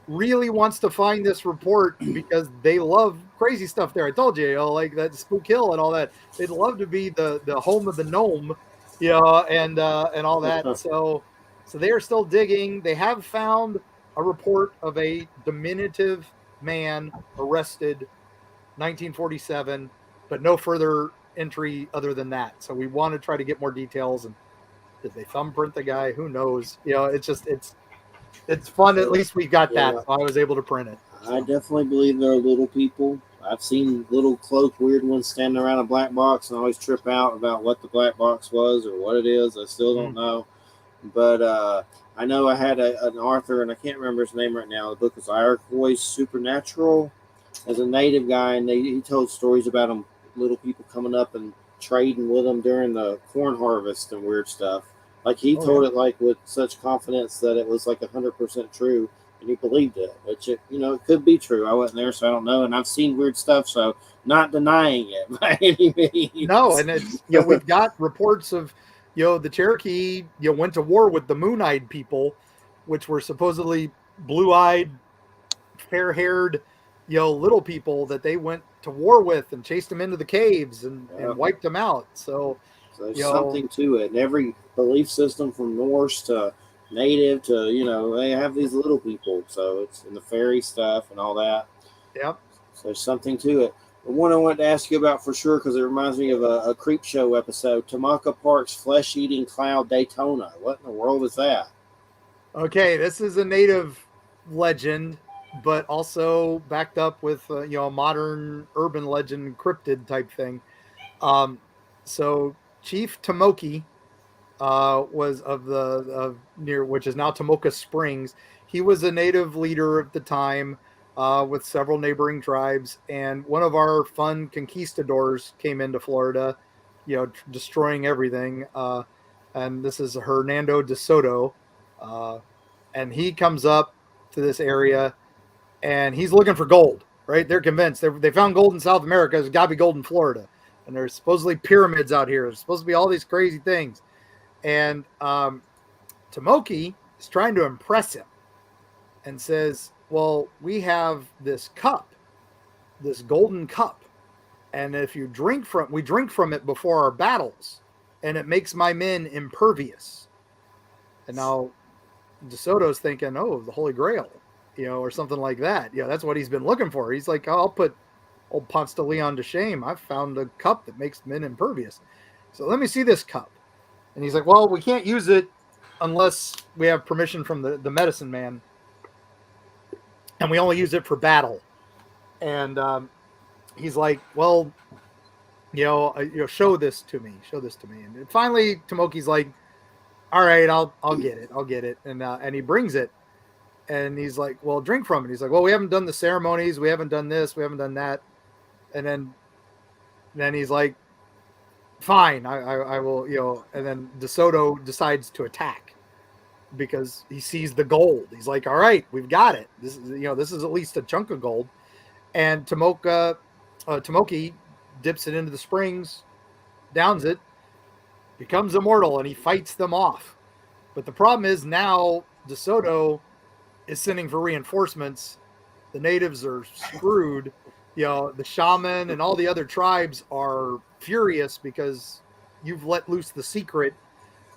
really wants to find this report because they love crazy stuff there. I told you, like that Spook Hill and all that. They'd love to be the home of the gnome, and all that. So they are still digging. They have found a report of a diminutive man arrested 1947, but no further entry other than that. So we want to try to get more details. And did they thumbprint the guy? Who knows? It's fun. At least we got that. So I was able to print it. I definitely believe there are little people. I've seen little cloaked weird ones standing around a black box and always trip out about what the black box was or what it is. I still don't know. But I know I had an author, and I can't remember his name right now. The book was Iroquois Supernatural. As a native guy, and he told stories about them, little people coming up and trading with them during the corn harvest and weird stuff. Like he told it like with such confidence that it was like 100% true, and he believed it. Which it could be true. I wasn't there, so I don't know. And I've seen weird stuff, so not denying it by any means. No, and it's we've got reports of the Cherokee went to war with the Moon-Eyed people, which were supposedly blue-eyed, fair-haired little people that they went to war with and chased them into the caves and wiped them out. So there's something to it. And every belief system from Norse to Native to, they have these little people. So it's in the fairy stuff and all that. Yep. So there's something to it. The one I wanted to ask you about for sure, because it reminds me of a Creep Show episode, Tamaka Park's flesh-eating cloud Daytona. What in the world is that? Okay, this is a native legend, but also backed up with a modern urban legend cryptid type thing. So Chief Tomoki was of near, which is now Tomoka Springs. He was a native leader at the time with several neighboring tribes, and one of our fun conquistadors came into Florida, destroying everything. And this is Hernando de Soto, and he comes up to this area, and he's looking for gold. Right? They're convinced they found gold in South America. There's got to be gold in Florida, and there's supposedly pyramids out here. There's supposed to be all these crazy things. And Tomoki is trying to impress him and says, well, we have this cup, this golden cup. And if you we drink from it before our battles, and it makes my men impervious. And now DeSoto's thinking, oh, the Holy Grail, or something like that. That's what he's been looking for. He's like, oh, I'll put old Ponce de Leon to shame. I've found a cup that makes men impervious. So let me see this cup. And he's like, well, we can't use it unless we have permission from the medicine man. And we only use it for battle. And he's like, well, show this to me. Show this to me. And finally, Tomoki's like, all right, I'll get it. I'll get it. And he brings it. And he's like, well, drink from it. He's like, well, we haven't done the ceremonies. We haven't done this. We haven't done that. And then he's like, fine, I will, and then DeSoto decides to attack because he sees the gold. He's like, all right, we've got it. This is at least a chunk of gold. And Tomoki dips it into the springs, downs it, becomes immortal, and he fights them off. But the problem is now DeSoto is sending for reinforcements. The natives are screwed. The shaman and all the other tribes are furious because you've let loose the secret.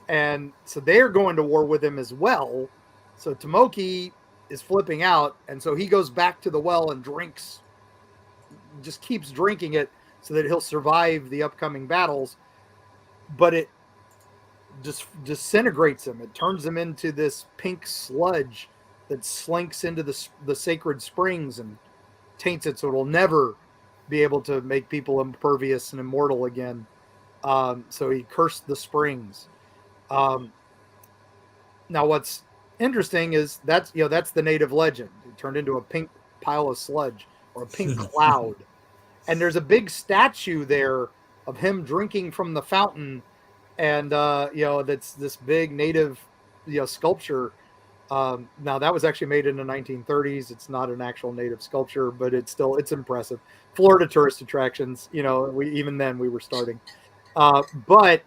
And so they're going to war with him as well. So Tomoki is flipping out. And so he goes back to the well and just keeps drinking it so that he'll survive the upcoming battles. But it just disintegrates him. It turns him into this pink sludge that slinks into the sacred springs and taints it, so it'll never be able to make people impervious and immortal again. So he cursed the springs. Now what's interesting is that's the native legend. It turned into a pink pile of sludge or a pink cloud. And there's a big statue there of him drinking from the fountain. And, that's this big native, sculpture. Now that was actually made in the 1930s. It's not an actual native sculpture, but it's impressive. Florida tourist attractions, we were starting. But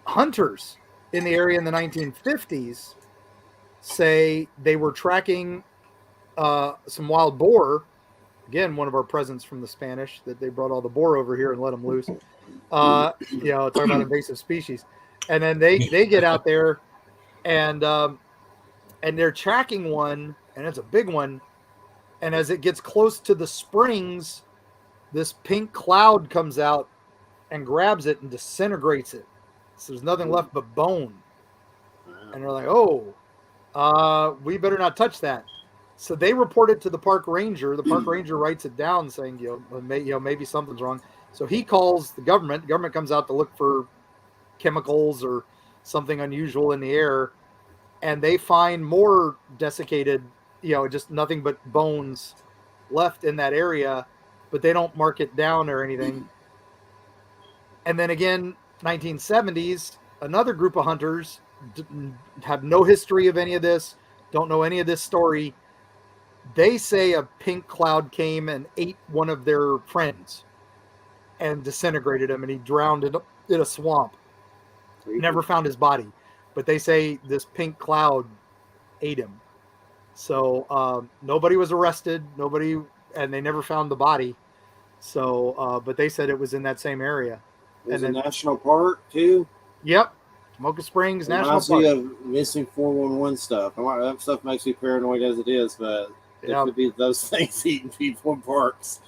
hunters in the area in the 1950s say they were tracking some wild boar. Again, one of our presents from the Spanish, that they brought all the boar over here and let them loose. Talking about invasive species. And then they get out there and they're tracking one, and it's a big one. And as it gets close to the springs, this pink cloud comes out and grabs it and disintegrates it. So there's nothing left but bone. And they're like, oh, we better not touch that. So they report it to the park ranger. The park ranger writes it down saying, maybe something's wrong. So he calls the government. The government comes out to look for chemicals or something unusual in the air. And they find more desiccated, just nothing but bones left in that area, but they don't mark it down or anything. And then again, 1970s, another group of hunters have no history of any of this, don't know any of this story. They say a pink cloud came and ate one of their friends and disintegrated him, and he drowned in a swamp. Never found his body. But they say this pink cloud ate him. So nobody was arrested. And they never found the body. So, but they said it was in that same area. There's a national park too? Yep. Tomoka Springs National Park. Of missing 411 stuff. That stuff makes me paranoid as it is, but There could be those things eating people in parks.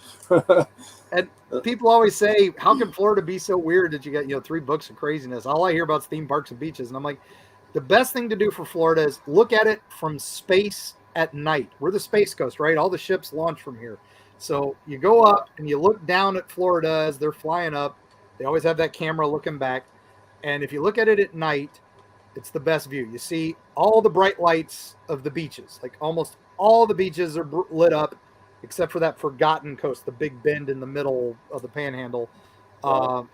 And people always say, how can Florida be so weird that you got, 3 books of craziness? All I hear about is theme parks and beaches. And I'm like, the best thing to do for Florida is look at it from space at night. We're the Space Coast, right? All the ships launch from here. So you go up and you look down at Florida as they're flying up. They always have that camera looking back. And if you look at it at night, it's the best view. You see all the bright lights of the beaches. Like almost all the beaches are lit up, except for that forgotten coast, the big bend in the middle of the Panhandle.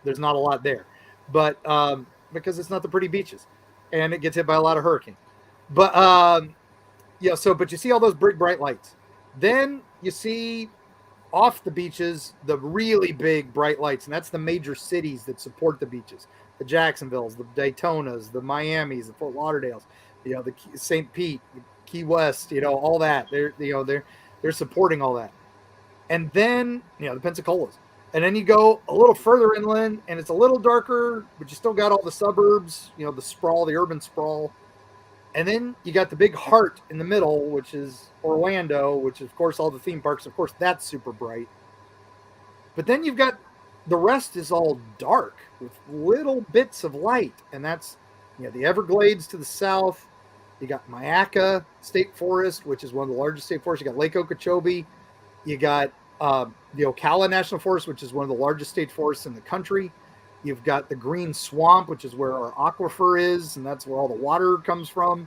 There's not a lot there, but because it's not the pretty beaches, and it gets hit by a lot of hurricanes. But but you see all those big bright lights. Then you see off the beaches the really big bright lights, and that's the major cities that support the beaches: the Jacksonvilles, the Daytonas, the Miamis, the Fort Lauderdales, the St. Pete, the Key West, all that. They're supporting all that. And then, the Pensacola's. And then you go a little further inland and it's a little darker, but you still got all the suburbs, the sprawl, the urban sprawl. And then you got the big heart in the middle, which is Orlando, which is, of course, all the theme parks. Of course, that's super bright. But then you've got the rest is all dark with little bits of light. And that's, the Everglades to the south. You got Myakka State Forest, which is one of the largest state forests. You got Lake Okeechobee. You got the Ocala National Forest, which is one of the largest state forests in the country. You've got the Green Swamp, which is where our aquifer is, and that's where all the water comes from.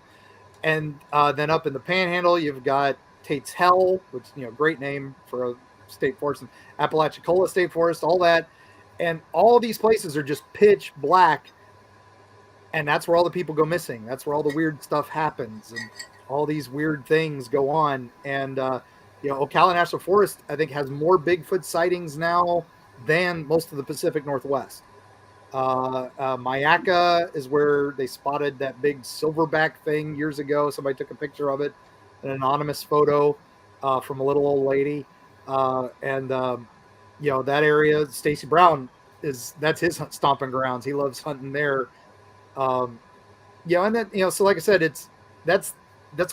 And then up in the Panhandle, you've got Tate's Hell, which, great name for a state forest, and Apalachicola State Forest, all that. And all these places are just pitch black. And that's where all the people go missing. That's where all the weird stuff happens, and all these weird things go on. And Ocala National Forest, I think, has more Bigfoot sightings now than most of the Pacific Northwest. Myakka is where they spotted that big silverback thing years ago. Somebody took a picture of it, an anonymous photo from a little old lady. That area, Stacy Brown that's his stomping grounds. He loves hunting there. And that, so like I said, that's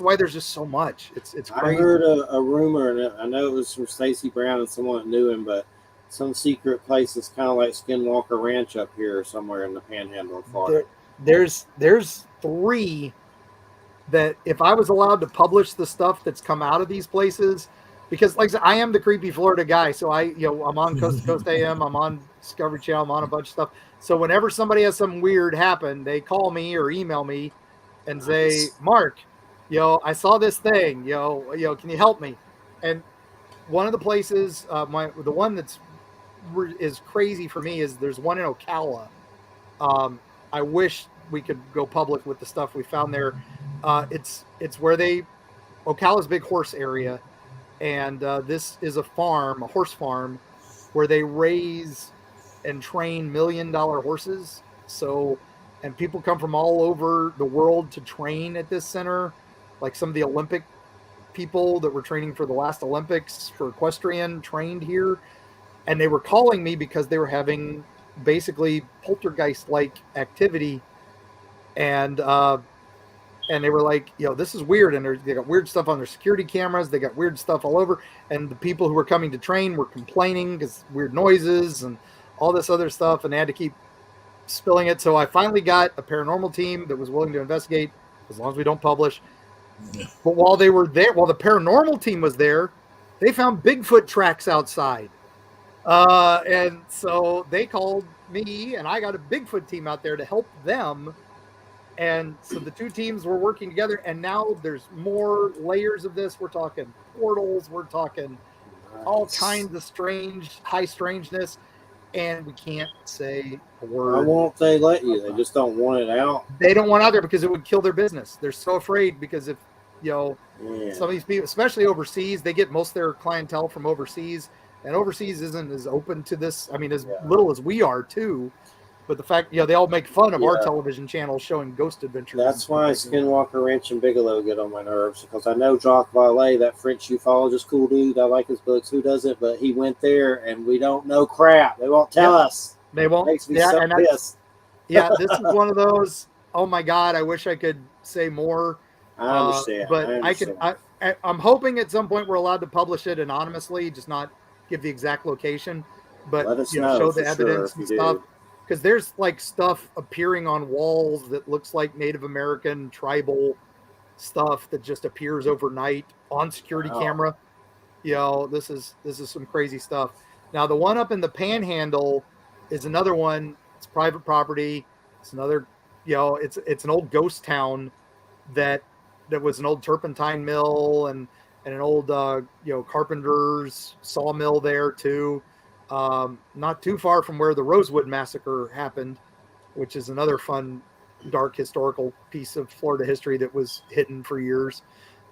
why there's just so much. It's crazy. I heard a rumor, and I know it was from Stacy Brown and someone that knew him, but some secret place is kind of like Skinwalker Ranch up here somewhere in the Panhandle of Florida. There's 3 that if I was allowed to publish the stuff that's come out of these places, because like I said, I am the creepy Florida guy. So I'm on Coast to Coast AM, I'm on Discovery Channel, I'm on a bunch of stuff. So whenever somebody has something weird happen, they call me or email me and say, Mark, I saw this thing, can you help me? And one of the places, the one is crazy for me is there's one in Ocala. I wish we could go public with the stuff we found there. It's where Ocala's big horse area. And this is a horse farm, where they raise and train $1 million horses. So, and people come from all over the world to train at this center. Like some of the Olympic people that were training for the last Olympics for equestrian trained here. And they were calling me because they were having basically poltergeist-like activity. And they were like, this is weird. And they got weird stuff on their security cameras. They got weird stuff all over. And the people who were coming to train were complaining because weird noises and all this other stuff. And they had to keep spilling it. So I finally got a paranormal team that was willing to investigate, as long as we don't publish. Yeah. But while they were there, while the paranormal team was there, they found Bigfoot tracks outside. And so they called me, and I got a Bigfoot team out there to help them. And so the 2 teams were working together, and now there's more layers of this. We're talking portals, we're talking all kinds of high strangeness, and we can't say a word. Why won't they let you? They just don't want it out. They don't want it out there because it would kill their business. They're so afraid because if, some of these people, especially overseas, they get most of their clientele from overseas, and overseas isn't as open to this. I mean, as little as we are too. But the fact, they all make fun of our television channels showing ghost adventures. That's why Skinwalker Ranch and Bigelow get on my nerves, because I know Jacques Vallée, that French ufologist, cool dude. I like his books. Who doesn't? But he went there, and we don't know crap. They won't tell us. They won't. Makes me so pissed. This is one of those. Oh my God! I wish I could say more. I understand. But I'm hoping at some point we're allowed to publish it anonymously, just not give the exact location, but let us know show for the evidence sure and stuff. Because there's like stuff appearing on walls that looks like Native American tribal stuff that just appears overnight on security camera. This is some crazy stuff. Now the one up in the Panhandle is another one. It's private property. It's another, it's an old ghost town that was an old turpentine mill and an old carpenter's sawmill there too. Not too far from where the Rosewood Massacre happened, which is another fun, dark historical piece of Florida history that was hidden for years.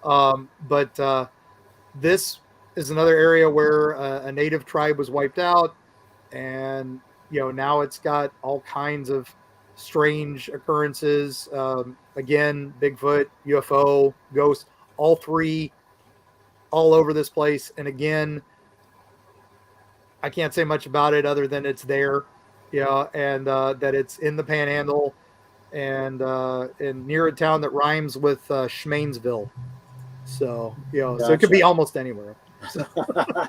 But this is another area where a native tribe was wiped out, and now it's got all kinds of strange occurrences. Again, Bigfoot, UFO, ghost, all three, all over this place. And again, I can't say much about it other than it's there, and that it's in the Panhandle and near a town that rhymes with Schmainsville. So, Gotcha. So it could be almost anywhere. So.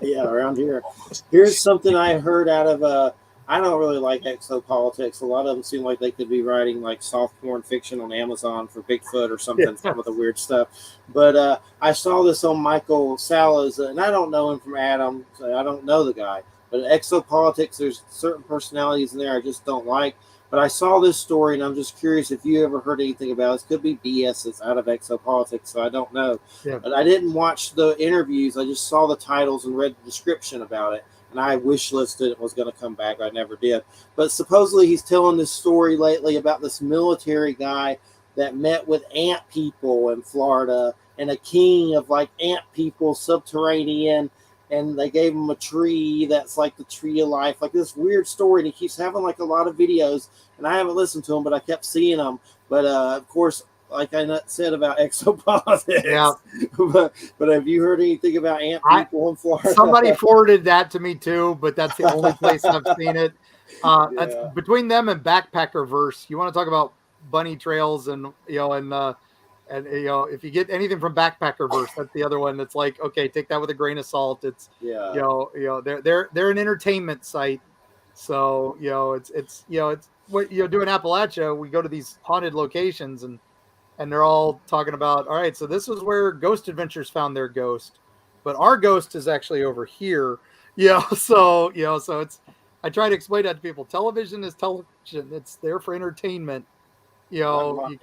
Yeah, around here. Here's something I heard out of I don't really like exopolitics. A lot of them seem like they could be writing like soft porn fiction on Amazon for Bigfoot or something, some of the weird stuff. But I saw this on Michael Sala's, and I don't know him from Adam, so I don't know the guy. But exopolitics, there's certain personalities in there I just don't like. But I saw this story, and I'm just curious if you ever heard anything about it. It could be BS that's out of exopolitics, so I don't know. Yeah. But I didn't watch the interviews. I just saw the titles and read the description about it. And I wish listed it was going to come back. I never did. But supposedly he's telling this story lately about this military guy that met with ant people in Florida and a king of like ant people, subterranean. And they gave him a tree that's like the tree of life, like this weird story. And he keeps having like a lot of videos. And I haven't listened to them, but I kept seeing them. But of course, like I said about exopolitics. Yeah. but have you heard anything about ant people in Florida? Somebody forwarded that to me too, but that's the only place I've seen it. That's between them and Backpackerverse. You want to talk about bunny trails and if you get anything from Backpackerverse, that's the other one that's like, okay, take that with a grain of salt. It's they're an entertainment site. So it's what do in Appalachia. We go to these haunted locations and they're all talking about, all right, so this is where Ghost Adventures found their ghost, but our ghost is actually over here. So it's, I try to explain that to people. Television is television. It's there for entertainment. My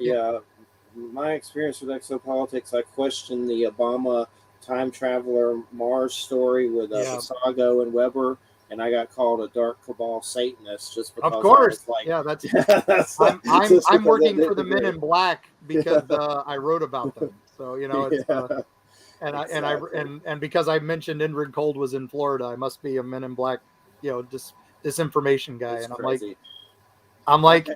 experience with exopolitics, I question the Obama time traveler Mars story with Visago and Weber. And I got called a dark cabal Satanist just because. Of course, I was like, that's I'm working for the Men in Black because I wrote about them. So it's and because I mentioned Indrid Cold was in Florida, I must be a Men in Black, disinformation guy. It's and crazy. I'm like,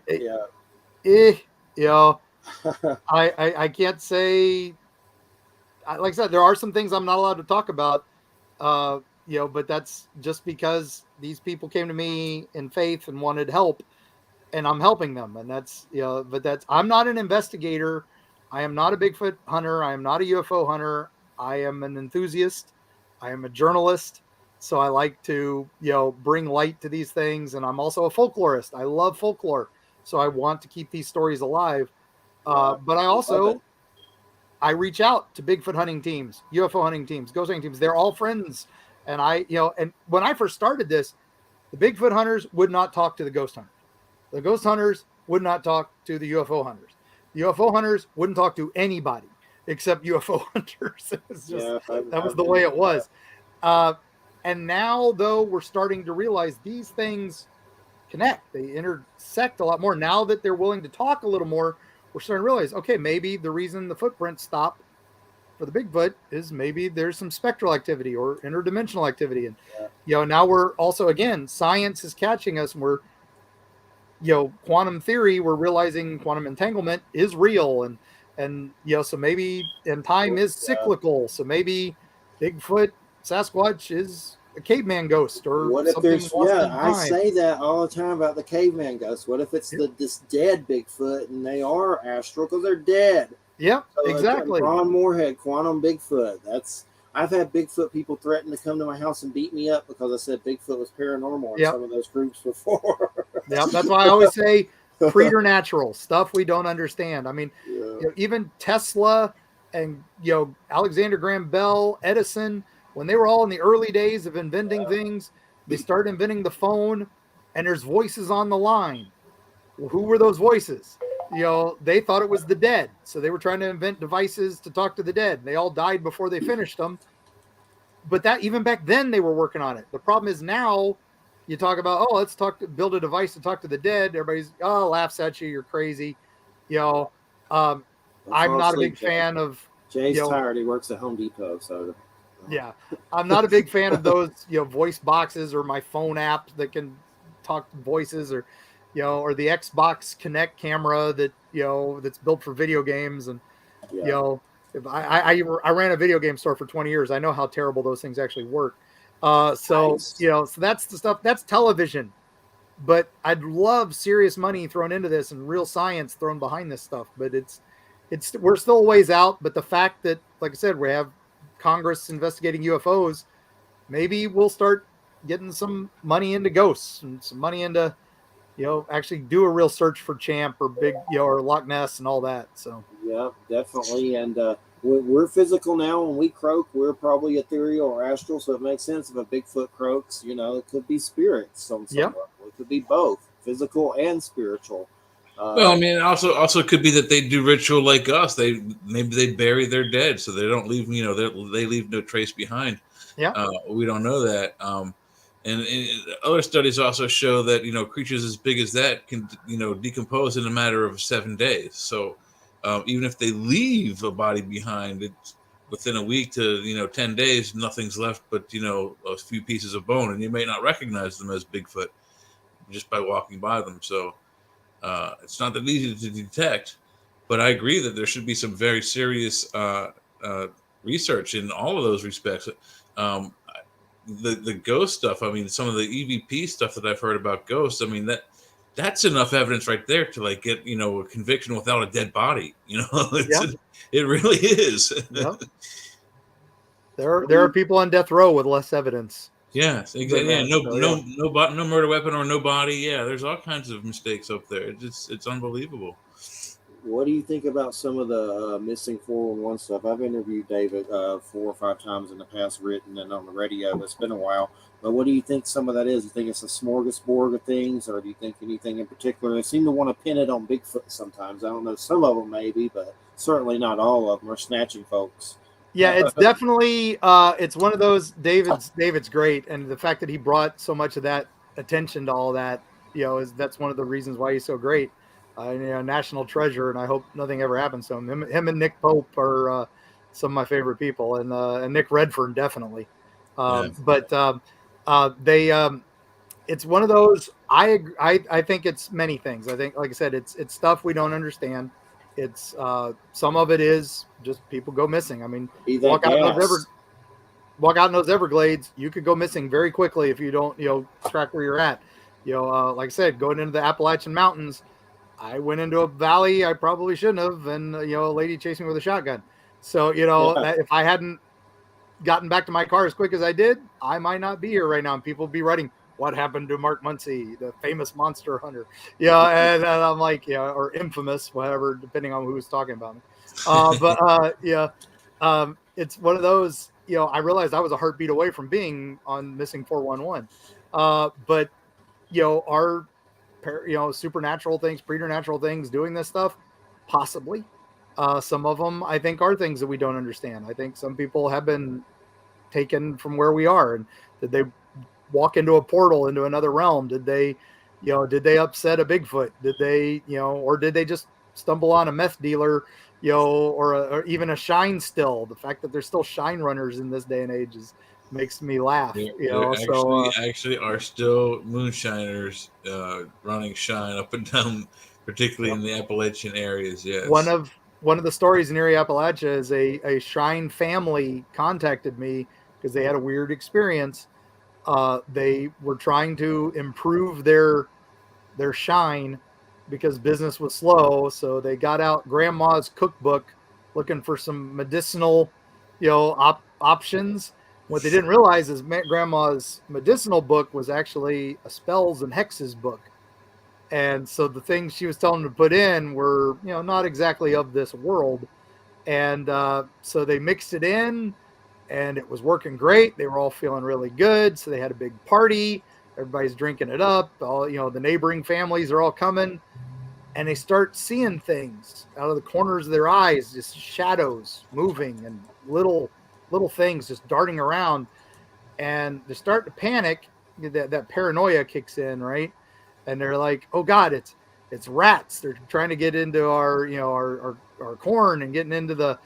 I can't say. Like I said, there are some things I'm not allowed to talk about. But that's just because these people came to me in faith and wanted help, and I'm helping them. And that's, I'm not an investigator. I am not a Bigfoot hunter. I am not a UFO hunter. I am an enthusiast. I am a journalist. So I like to, bring light to these things. And I'm also a folklorist. I love folklore. So I want to keep these stories alive. But I also, I reach out to Bigfoot hunting teams, UFO hunting teams, ghost hunting teams. They're all friends. And and when I first started this, the Bigfoot hunters would not talk to the ghost hunters. The ghost hunters would not talk to the UFO hunters. The UFO hunters wouldn't talk to anybody except UFO hunters. That was the way it was. And now, though, we're starting to realize these things connect. They intersect a lot more. Now that they're willing to talk a little more, we're starting to realize, okay, maybe the reason the footprints stop for the Bigfoot is maybe there's some spectral activity or interdimensional activity. And, now we're also, again, science is catching us, and we're, quantum theory, we're realizing quantum entanglement is real. And so maybe, and time is cyclical. So maybe Bigfoot, Sasquatch is a caveman ghost, or what if there's, I say that all the time about the caveman ghost. What if it's this dead Bigfoot and they are astral because they're dead? Yeah, So, exactly. Ron Moore Quantum Bigfoot. I've had Bigfoot people threaten to come to my house and beat me up because I said Bigfoot was paranormal in Yep. some of those groups before. Yeah, that's why I always say preternatural stuff we don't understand. I mean, even Tesla and Alexander Graham Bell, Edison, when they were all in the early days of inventing things, they started inventing the phone, and there's voices on the line. Well, who were those voices? They thought it was the dead, so they were trying to invent devices to talk to the dead. They all died before they finished them. But that even back then they were working on it. The problem is now you talk about, let's build a device to talk to the dead. Everybody's laughs at you. You're crazy. I'm not a big fan of. Jay's tired. He works at Home Depot, so. Yeah, I'm not a big fan of those voice boxes or my phone app that can talk voices or or the Xbox Kinect camera that that's built for video games and if I ran a video game store for 20 years. I know how terrible those things actually work. So that's the stuff. That's television. But I'd love serious money thrown into this and real science thrown behind this stuff. But we're still a ways out. But the fact that, like I said, we have Congress investigating UFOs, maybe we'll start getting some money into ghosts and some money into actually do a real search for Champ or Big, or Loch Ness and all that. So yeah, definitely. And we're physical now. When we croak, we're probably ethereal or astral. So it makes sense if a Bigfoot croaks. It could be spirits on some level. It could be both physical and spiritual. Well, I mean, also could be that they do ritual like us. Maybe they bury their dead, so they don't leave. They leave no trace behind. Yeah, we don't know that. And other studies also show that creatures as big as that can decompose in a matter of 7 days. So even if they leave a body behind, it's within a week to 10 days, nothing's left but a few pieces of bone, and you may not recognize them as Bigfoot just by walking by them. So it's not that easy to detect. But I agree that there should be some very serious research in all of those respects. The ghost stuff, I mean, some of the EVP stuff that I've heard about ghosts, I mean, that's enough evidence right there to get a conviction without a dead body. It really is. Yep. There are people on death row with less evidence. Yes, exactly. Yeah, no murder weapon or no body. Yeah, there's all kinds of mistakes up there. It's unbelievable. What do you think about some of the missing 411 stuff? I've interviewed David 4 or 5 times in the past, written and on the radio. It's been a while. But what do you think some of that is? Do you think it's a smorgasbord of things, or do you think anything in particular? They seem to want to pin it on Bigfoot sometimes. I don't know. Some of them maybe, but certainly not all of them are snatching folks. Yeah, it's definitely it's one of those. David's great, and the fact that he brought so much of that attention to all that, that's one of the reasons why he's so great. National treasure, and I hope nothing ever happens to him. Him and Nick Pope are some of my favorite people, and Nick Redfern definitely. But it's one of those. I think it's many things. I think, like I said, it's stuff we don't understand. It's some of it is just people go missing. I mean, walk out in those Everglades, you could go missing very quickly if you don't track where you're at. Like I said, going into the Appalachian Mountains, I went into a valley I probably shouldn't have, and a lady chased me with a shotgun. So that if I hadn't gotten back to my car as quick as I did, I might not be here right now, and people would be writing, "What happened to Mark Muncy, the famous monster hunter?" And I'm like, or infamous, whatever, depending on who's talking about me. It's one of those. I realized I was a heartbeat away from being on Missing 411, but our supernatural things, preternatural things doing this stuff, possibly. Some of them, I think, are things that we don't understand. I think some people have been taken from where we are, and did they walk into a portal into another realm? Did they upset a Bigfoot? Did they, or did they just stumble on a meth dealer, or even a shine still? The fact that there's still shine runners in this day and age makes me laugh. Actually are still moonshiners running shine up and down, particularly in the Appalachian areas. Yes. One of the stories in Eerie Appalachia is a shine family contacted me because they had a weird experience. They were trying to improve their shine because business was slow. So they got out grandma's cookbook looking for some medicinal, options. What they didn't realize is grandma's medicinal book was actually a spells and hexes book. And so the things she was telling them to put in were, not exactly of this world. And so they mixed it in, and it was working great. They were all feeling really good. So they had a big party. Everybody's drinking it up. All, the neighboring families are all coming, and they start seeing things out of the corners of their eyes, just shadows moving and little things just darting around. And they start to panic. That paranoia kicks in, right? And they're like, "Oh God, it's rats! They're trying to get into our corn and getting into the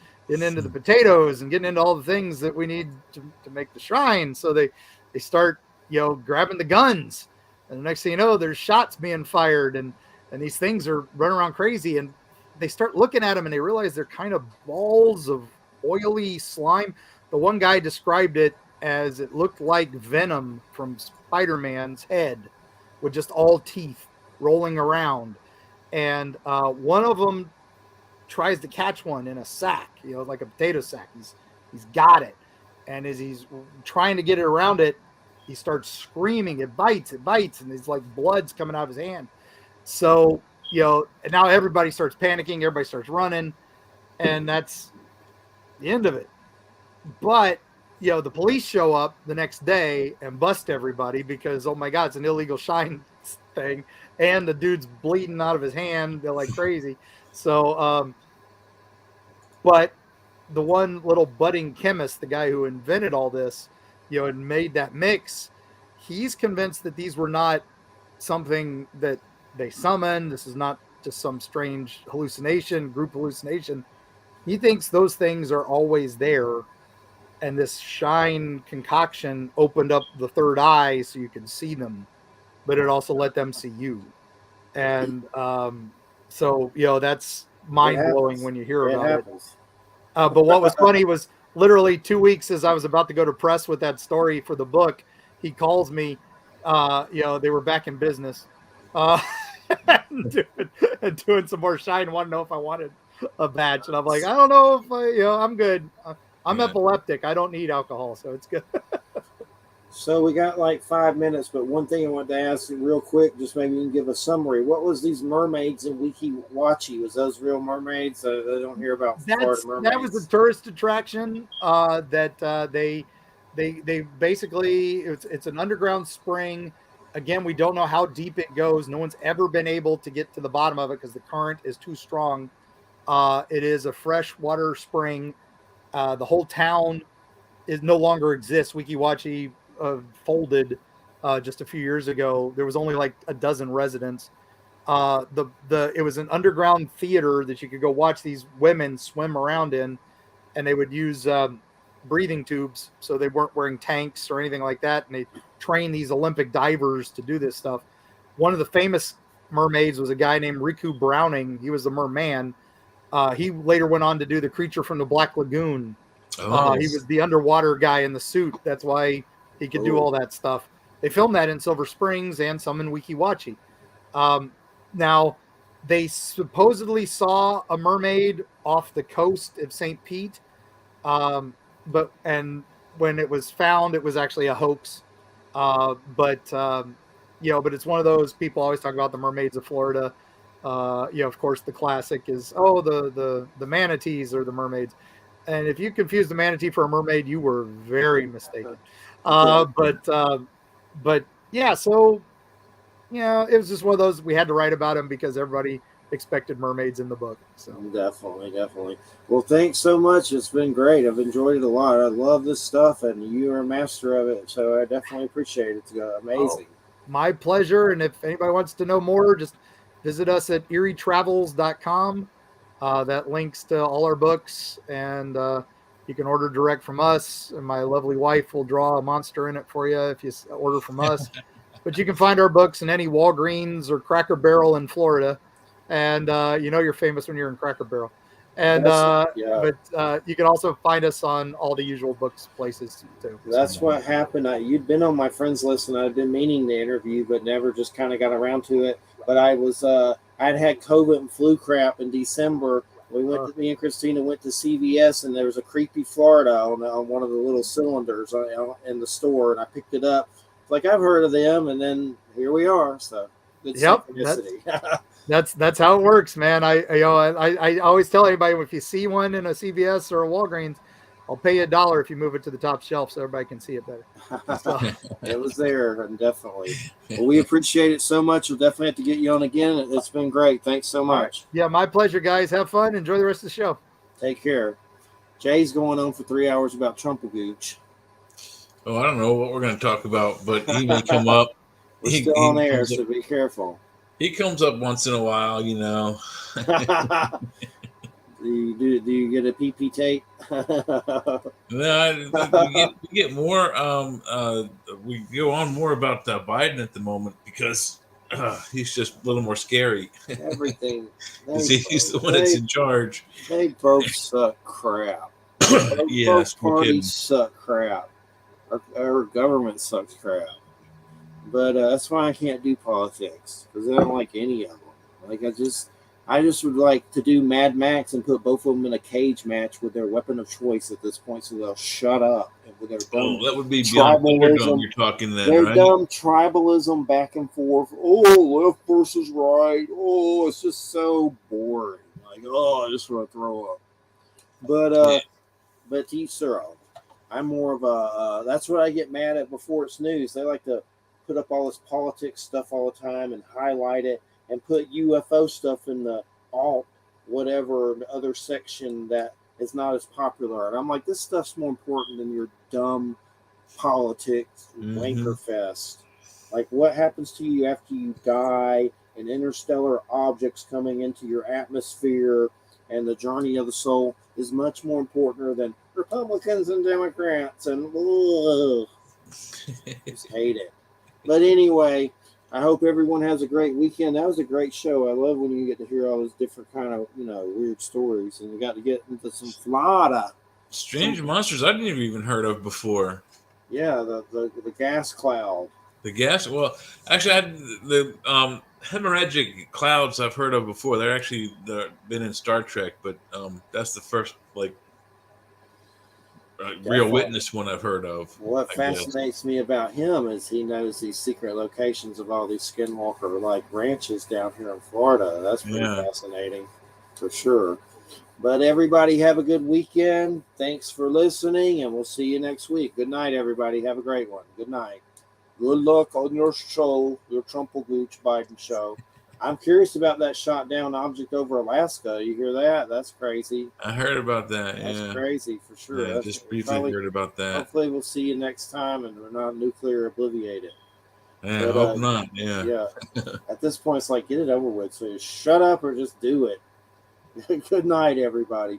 potatoes and getting into all the things that we need to make the shrine." So they start grabbing the guns, and the next thing you know, there's shots being fired, and these things are running around crazy. And they start looking at them, and they realize they're kind of balls of oily slime. The one guy described it as it looked like venom from Spider-Man's head, with just all teeth rolling around. And one of them tries to catch one in a sack, like a potato sack. He's got it. And as he's trying to get it around it, he starts screaming. It bites, and there's like blood's coming out of his hand. So, and now everybody starts panicking. Everybody starts running. And that's the end of it. But, the police show up the next day and bust everybody because, oh my God, it's an illegal shine thing. And the dude's bleeding out of his hand. They're like crazy. So, but the one little budding chemist, the guy who invented all this, and made that mix, he's convinced that these were not something that they summoned. This is not just some strange hallucination, group hallucination. He thinks those things are always there. And this shine concoction opened up the third eye so you can see them, but it also let them see you. And so, that's mind-blowing when you hear about it. But what was funny was literally 2 weeks as I was about to go to press with that story for the book, he calls me, they were back in business and doing some more shine, wanted to know if I wanted a batch. And I'm like, I don't know if I'm good. I'm epileptic. I don't need alcohol, so it's good. So we got like 5 minutes, but one thing I wanted to ask you real quick, just maybe you can give a summary. What was these mermaids in Weeki Wachee? Was those real mermaids? They don't hear about Florida mermaids. That was a tourist attraction that they basically, it's an underground spring. Again, we don't know how deep it goes. No one's ever been able to get to the bottom of it because the current is too strong. It is a freshwater spring. The whole town no longer exists. Weeki Wachee folded just a few years ago. There was only like a dozen residents. It was an underground theater that you could go watch these women swim around in, and they would use breathing tubes, so they weren't wearing tanks or anything like that. And they trained these Olympic divers to do this stuff. One of the famous mermaids was a guy named Riku Browning. He was the merman. He later went on to do the creature from the Black Lagoon. Nice. He was the underwater guy in the suit. That's why he could do all that stuff. They filmed that in Silver Springs and some in Weeki Wachee. Now, they supposedly saw a mermaid off the coast of St. Pete. But when it was found, it was actually a hoax. But it's one of those, people always talk about the mermaids of Florida. Of course, the classic is, the manatees are the mermaids. And if you confuse the manatee for a mermaid, you were very mistaken. But yeah, so, it was just one of those, we had to write about them because everybody expected mermaids in the book. So Definitely. Well, thanks so much. It's been great. I've enjoyed it a lot. I love this stuff, and you are a master of it. So I definitely appreciate it. It's amazing. My pleasure. And if anybody wants to know more, just visit us at eerietravels.com. That links to all our books, and you can order direct from us, and my lovely wife will draw a monster in it for you if you order from us. But you can find our books in any Walgreens or Cracker Barrel in Florida, and you're famous when you're in Cracker Barrel. And but you can also find us on all the usual books places too. That's what happened. You'd been on my friends list, and I'd been meaning to interview, but never just kind of got around to it. But I was I'd had COVID and flu crap in December Me and Christina went to CVS, and there was a creepy Florida on one of the little cylinders in the store, and I picked it up. It's like, I've heard of them, and then here we are. So good synchronicity. That's how it works, man. I always tell everybody, if you see one in a CVS or a Walgreens, I'll pay you $1 if you move it to the top shelf so everybody can see it better. So. It was there, and definitely. Well, we appreciate it so much. We'll definitely have to get you on again. It's been great. Thanks so much. Right. Yeah, my pleasure, guys. Have fun. Enjoy the rest of the show. Take care. Jay's going on for 3 hours about Trumpagooch. Oh, I don't know what we're going to talk about, but he may come up. We're still on air, so be careful. He comes up once in a while, you know. Do you get a PP tape? No, we get more. We go on more about Biden at the moment because he's just a little more scary. Everything. He's the one that's in charge. They both suck crap. Yes, both parties suck crap. Our government sucks crap. But that's why I can't do politics, because I don't like any of them. Like I just would like to do Mad Max and put both of them in a cage match with their weapon of choice at this point, so they'll shut up. And with their dumb that would be tribalism. You're talking then, their right? dumb tribalism back and forth. Oh, left versus right. Oh, it's just so boring. Like, I just want to throw up. But to each their own. I'm more of a. That's what I get mad at before it's news. They like to put up all this politics stuff all the time and highlight it and put UFO stuff in the alt, whatever, the other section that is not as popular. And I'm like, this stuff's more important than your dumb politics wanker fest. Like, what happens to you after you die, and interstellar objects coming into your atmosphere, and the journey of the soul is much more important than Republicans and Democrats. And just hate it. But anyway, I hope everyone has a great weekend. That was a great show. I love when you get to hear all those different kind of, weird stories. And we got to get into some Florida. Strange monsters I didn't even heard of before. Yeah, the gas cloud. The gas? Well, actually, the hemorrhagic clouds I've heard of before. They've been in Star Trek, but that's the first, real witness one I've heard of. What fascinates me about him is he knows these secret locations of all these skinwalker ranches down here in Florida. That's pretty fascinating for sure. But everybody have a good weekend. Thanks for listening, and we'll see you next week. Good night, everybody. Have a great one. Good night. Good luck on your show, your Trumpagooch Biden show. I'm curious about that shot down object over Alaska. You hear that? That's crazy. I heard about that. That's crazy for sure. Yeah, just briefly heard about that. Hopefully we'll see you next time and we're not nuclear obliviated. Yeah, I hope not. Yeah. At this point, it's like, get it over with. So shut up or just do it. Good night, everybody.